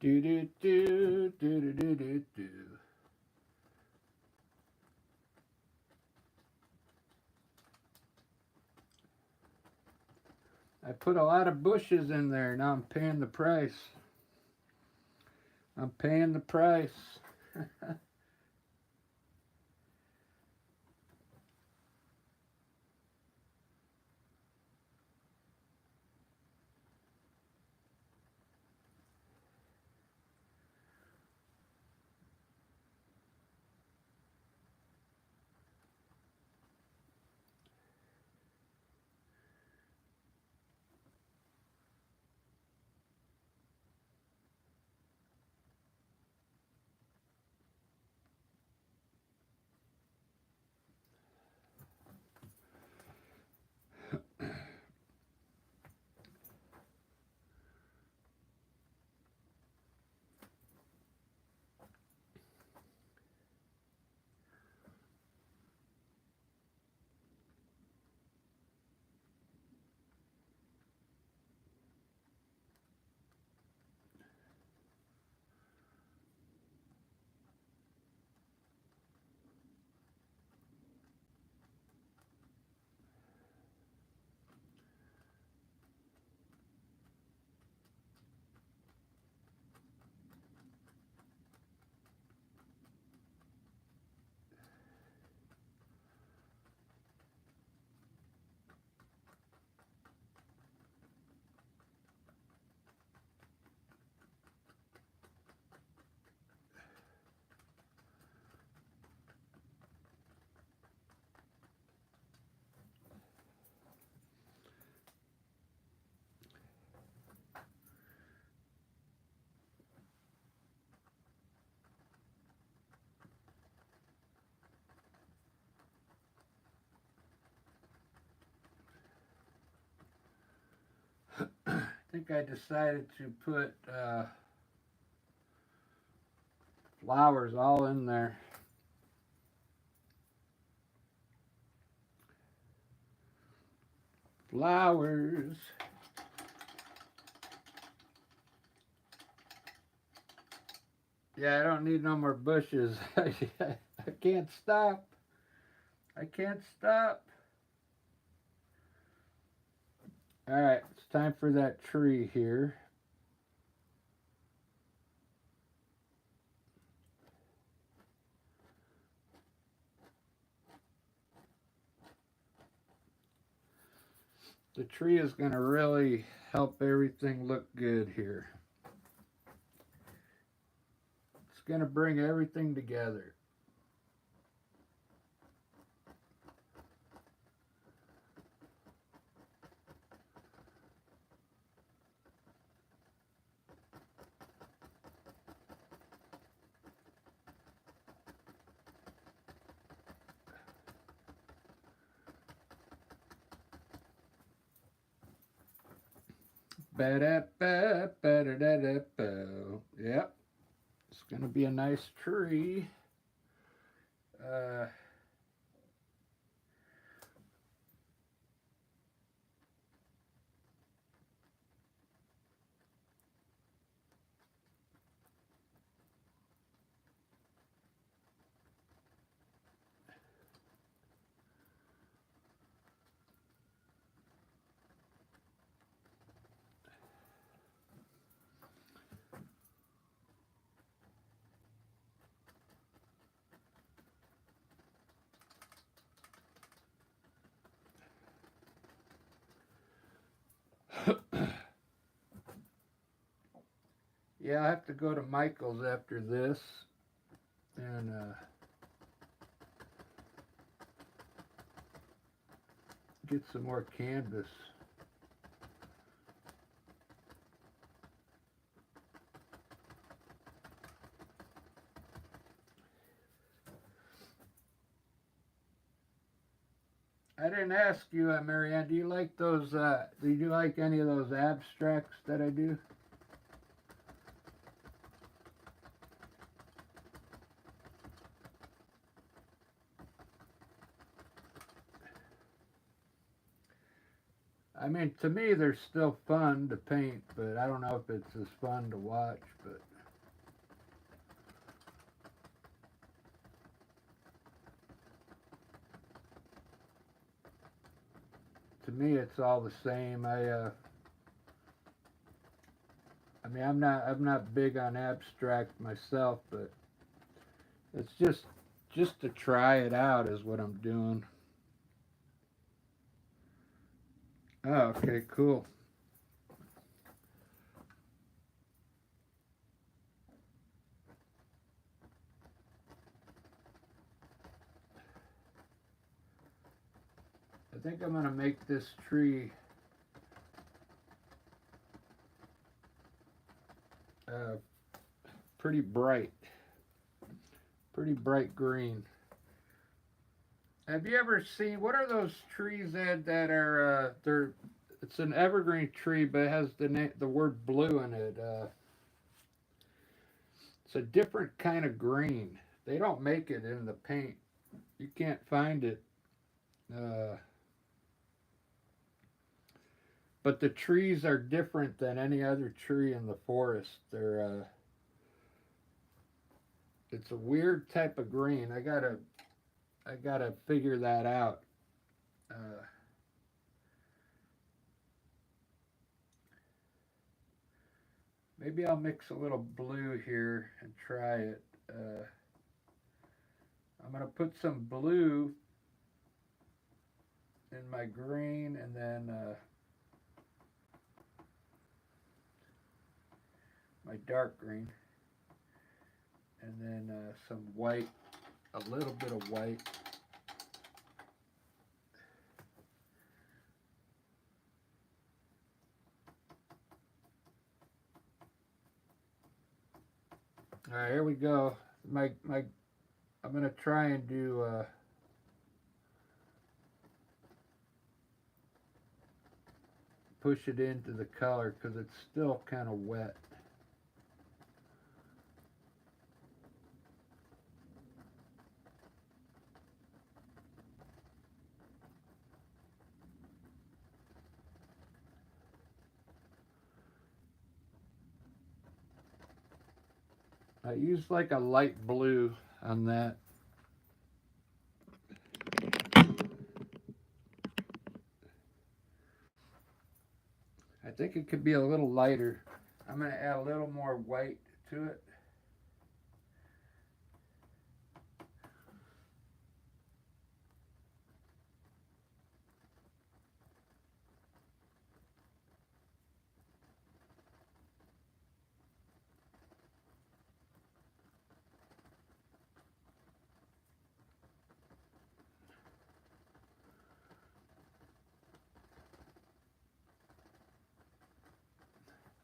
do do do do do do do do. I put a lot of bushes in there. Now I'm paying the price. I'm paying the price. think I decided to put flowers all in there. Flowers. Yeah, I don't need no more bushes. I can't stop. I can't stop. All right, it's time for that tree here. The tree is going to really help everything look good here. It's going to bring everything together. Ba-da-ba-ba-da-da-da-bo. Yep, it's going to be a nice tree. Uh, yeah, I have to go to Michael's after this and get some more canvas. I didn't ask you, Marianne, do you like those, do you like any of those abstracts that I do? I mean, to me, they're still fun to paint, but I don't know if it's as fun to watch, but to me, it's all the same. I mean, I'm not big on abstract myself, but it's just to try it out is what I'm doing. Oh, okay, cool. I think I'm gonna make this tree uh, pretty bright, pretty bright green. Have you ever seen what are those trees that are they're it's an evergreen tree, but it has the word blue in it. It's a different kind of green. They don't make it in the paint. You can't find it. Uh, but the trees are different than any other tree in the forest. It's a weird type of green. I gotta figure that out. Uh, maybe I'll mix a little blue here and try it. I'm gonna put some blue in my green and then my dark green, and then some white, a little bit of white. All right, here we go. I'm gonna try and do push it into the color because it's still kind of wet. I used like a light blue on that. I think it could be a little lighter. I'm going to add a little more white to it.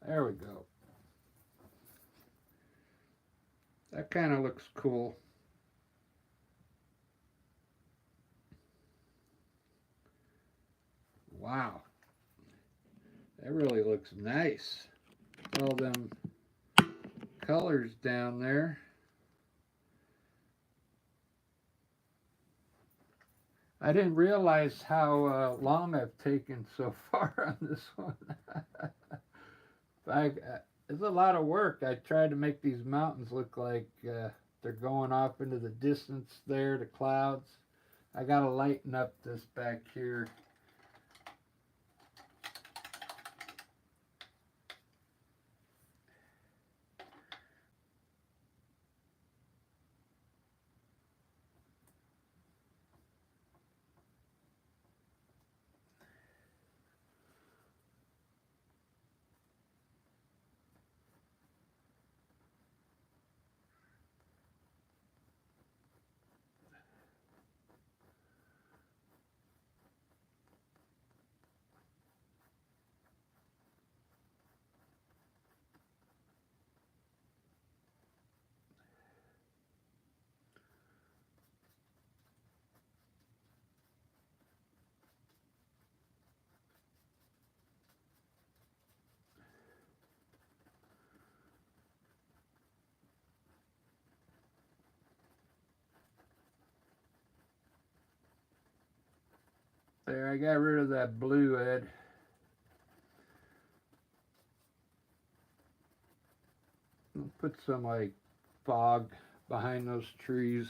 There we go. That kind of looks cool. Wow. That really looks nice. All them colors down there. I didn't realize how long I've taken so far on this one. It's a lot of work. I tried to make these mountains look like they're going off into the distance there, the clouds. I got to lighten up this back here. There, I got rid of that blue, Ed. I'll put some like fog behind those trees.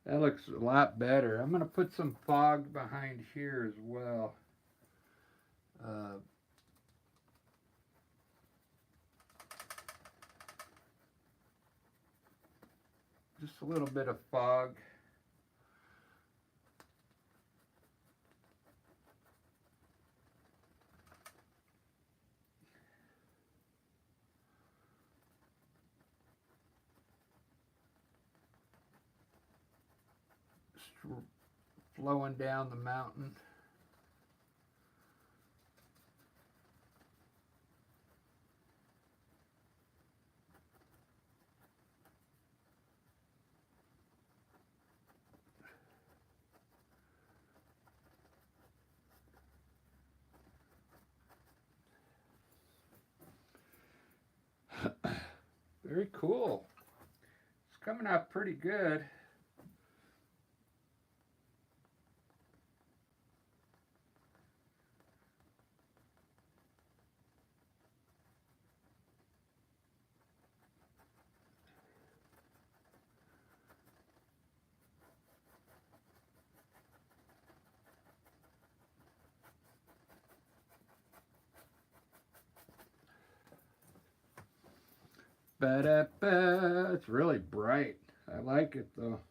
That looks a lot better. I'm going to put some fog behind here as well. Just a little bit of fog. Flowing down the mountain. Very cool. It's coming out pretty good. Ba-da-ba. It's really bright. I like it though.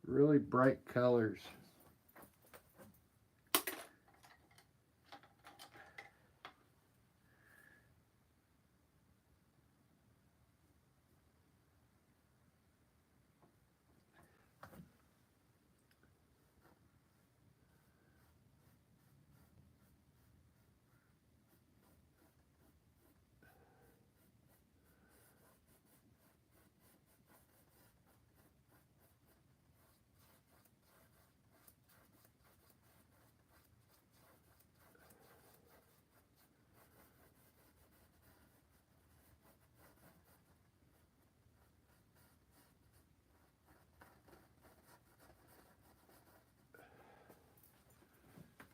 Really bright colors.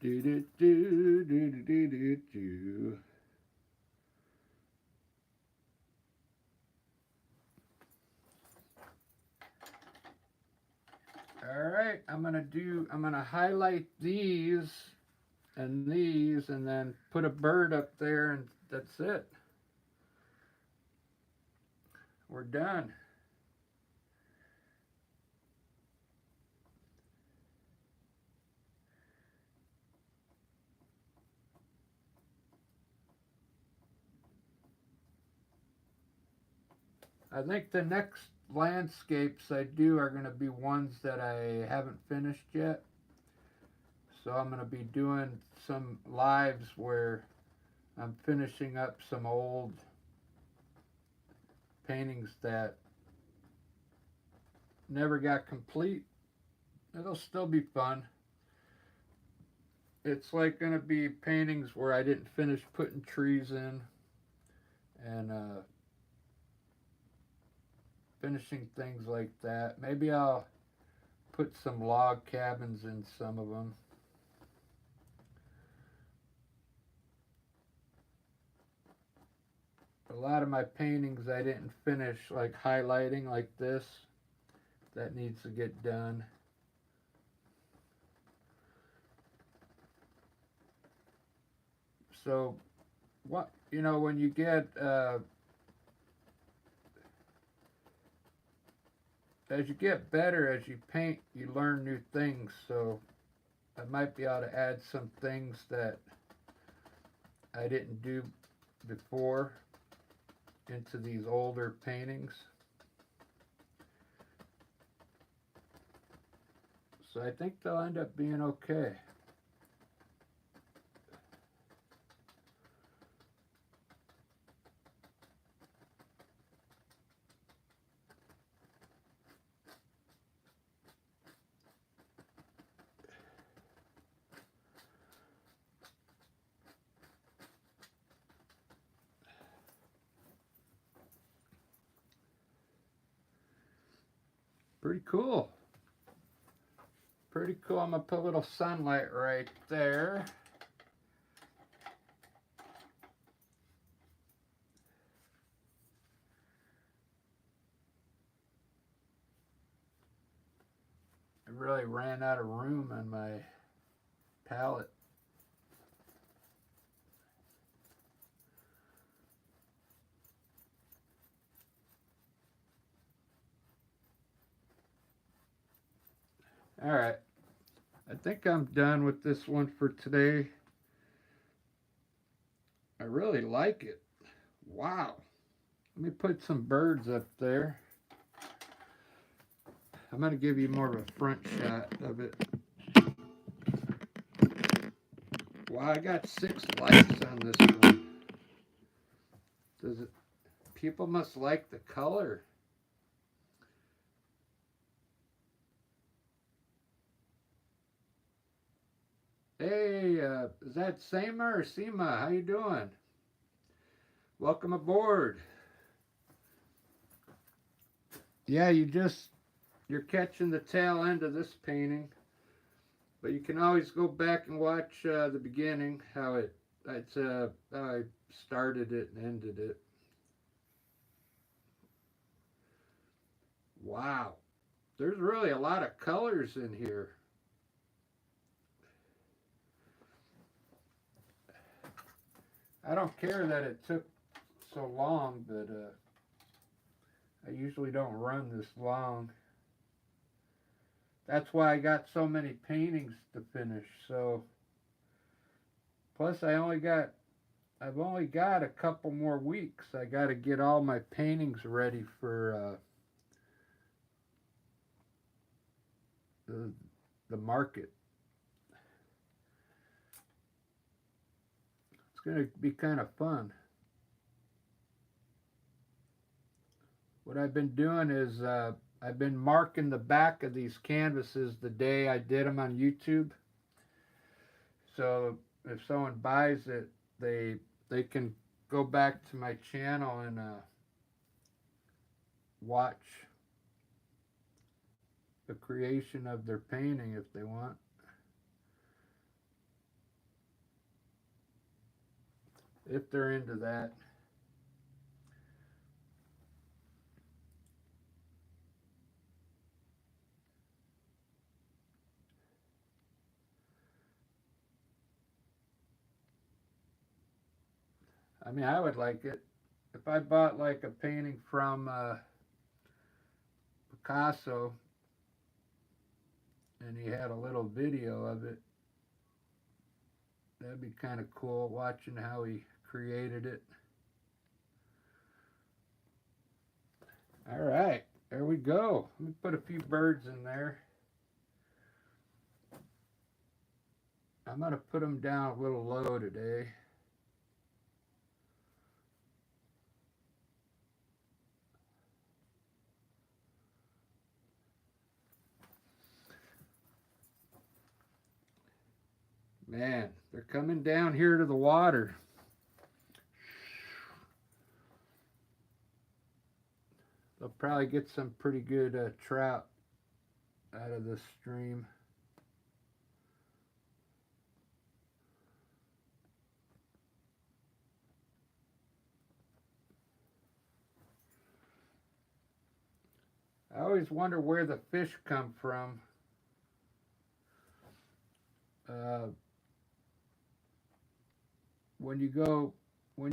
Do do do do do do do. All right, I'm gonna highlight these and then put a bird up there, and that's it. We're done. I think the next landscapes I do are going to be ones that I haven't finished yet. So I'm going to be doing some lives where I'm finishing up some old paintings that never got complete. It'll still be fun. It's like going to be paintings where I didn't finish putting trees in and finishing things like that. Maybe I'll put some log cabins in some of them. A lot of my paintings I didn't finish, like highlighting like this. That needs to get done. So, what when you get as you get better as you paint, you learn new things. So, I might be able to add some things that I didn't do before into these older paintings. So I think they'll end up being okay. Pretty cool. Pretty cool. I'm going to put a little sunlight right there. I really ran out of room on my palette. All right. I think I'm done with this one for today. I really like it. Wow. Let me put some birds up there. I'm going to give you more of a front shot of it. Wow, I got 6 likes on this one. Does it? People must like the color. Hey, is that Seema or Seema? How you doing? Welcome aboard. Yeah, you're catching the tail end of this painting, but you can always go back and watch the beginning, how I started it and ended it. Wow, there's really a lot of colors in here. I don't care that it took so long, but I usually don't run this long. That's why I got so many paintings to finish. So plus I've only got a couple more weeks. I got to get all my paintings ready for the market. It's going to be kind of fun. What I've been doing is I've been marking the back of these canvases the day I did them on YouTube. So if someone buys it, they can go back to my channel and watch the creation of their painting if they want. if they're into that. I mean, I would like it. If I bought like a painting from Picasso and he had a little video of it, that'd be kind of cool watching how he created it. All right, there we go. Let me put a few birds in there. I'm going to put them down a little low today. Man, they're coming down here to the water. They'll probably get some pretty good trout out of this stream. I always wonder where the fish come from. When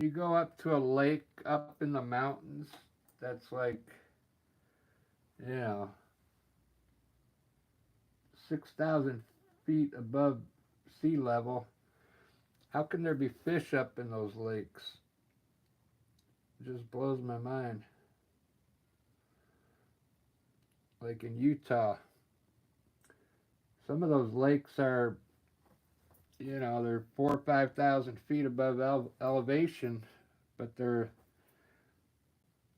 you go up to a lake up in the mountains, that's like, you know, 6,000 feet above sea level. How can there be fish up in those lakes? It just blows my mind. Like in Utah, some of those lakes are, you know, they're 4,000 or 5,000 feet above elevation, but their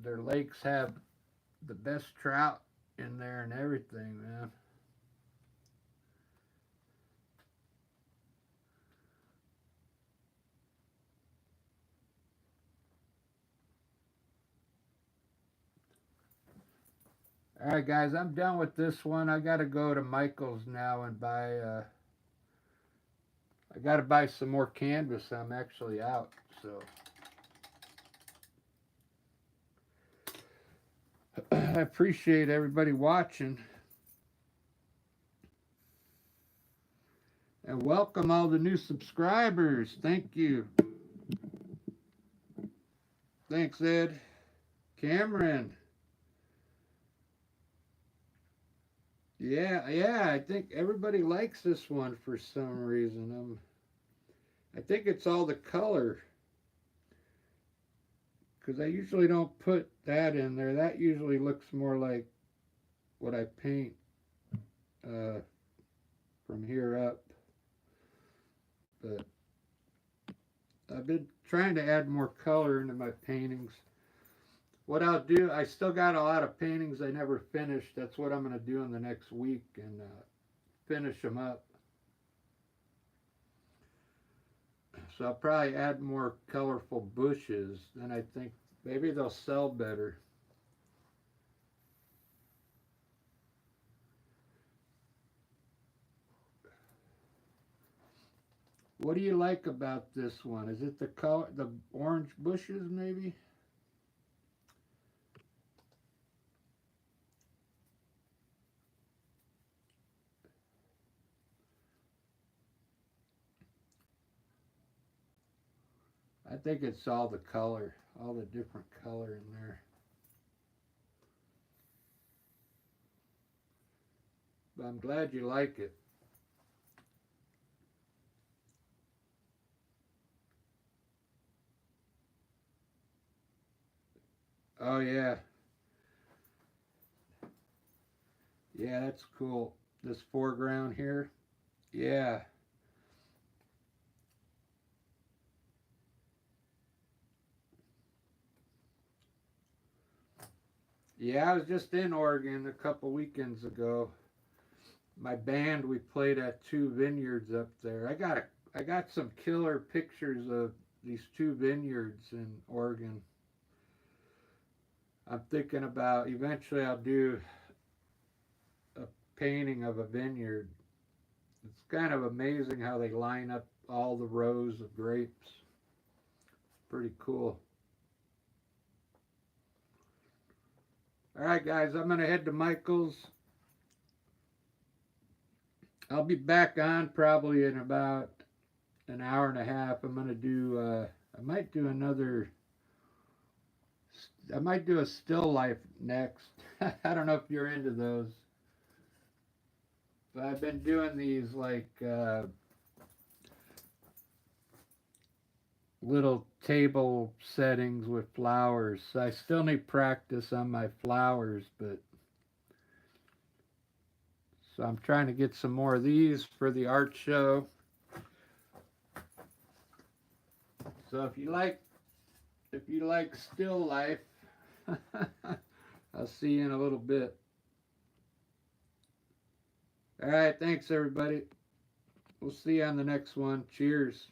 lakes have the best trout in there and everything, man. All right, guys, I'm done with this one. I got to go to Michael's now and buy. I got to buy some more canvas. I'm actually out, so. I appreciate everybody watching. And welcome all the new subscribers. Thank you. Thanks, Ed. Cameron. Yeah, I think everybody likes this one for some reason. I think it's all the color. Because I usually don't put that in there. That usually looks more like what I paint from here up. But I've been trying to add more color into my paintings. What I'll do, I still got a lot of paintings I never finished. That's what I'm going to do in the next week and finish them up. So I'll probably add more colorful bushes. Then I think maybe they'll sell better. What do you like about this one? Is it the color, the orange bushes maybe? I think it's all the color, all the different color in there. But I'm glad you like it. Oh yeah. Yeah, that's cool. This foreground here. Yeah. Yeah, I was just in Oregon a couple weekends ago. My band, we played at two vineyards up there. I got some killer pictures of these two vineyards in Oregon. I'm thinking about eventually I'll do a painting of a vineyard. It's kind of amazing how they line up all the rows of grapes. Pretty cool. All right, guys, I'm going to head to Michael's. I'll be back on probably in about an hour and a half. I'm going to do, I might do another, I might do a still life next. I don't know if you're into those. But I've been doing these like little table settings with flowers. So I still need practice on my flowers, but so I'm trying to get some more of these for the art show. So if you like still life, I'll see you in a little bit. All right, thanks everybody. We'll see you on the next one. Cheers.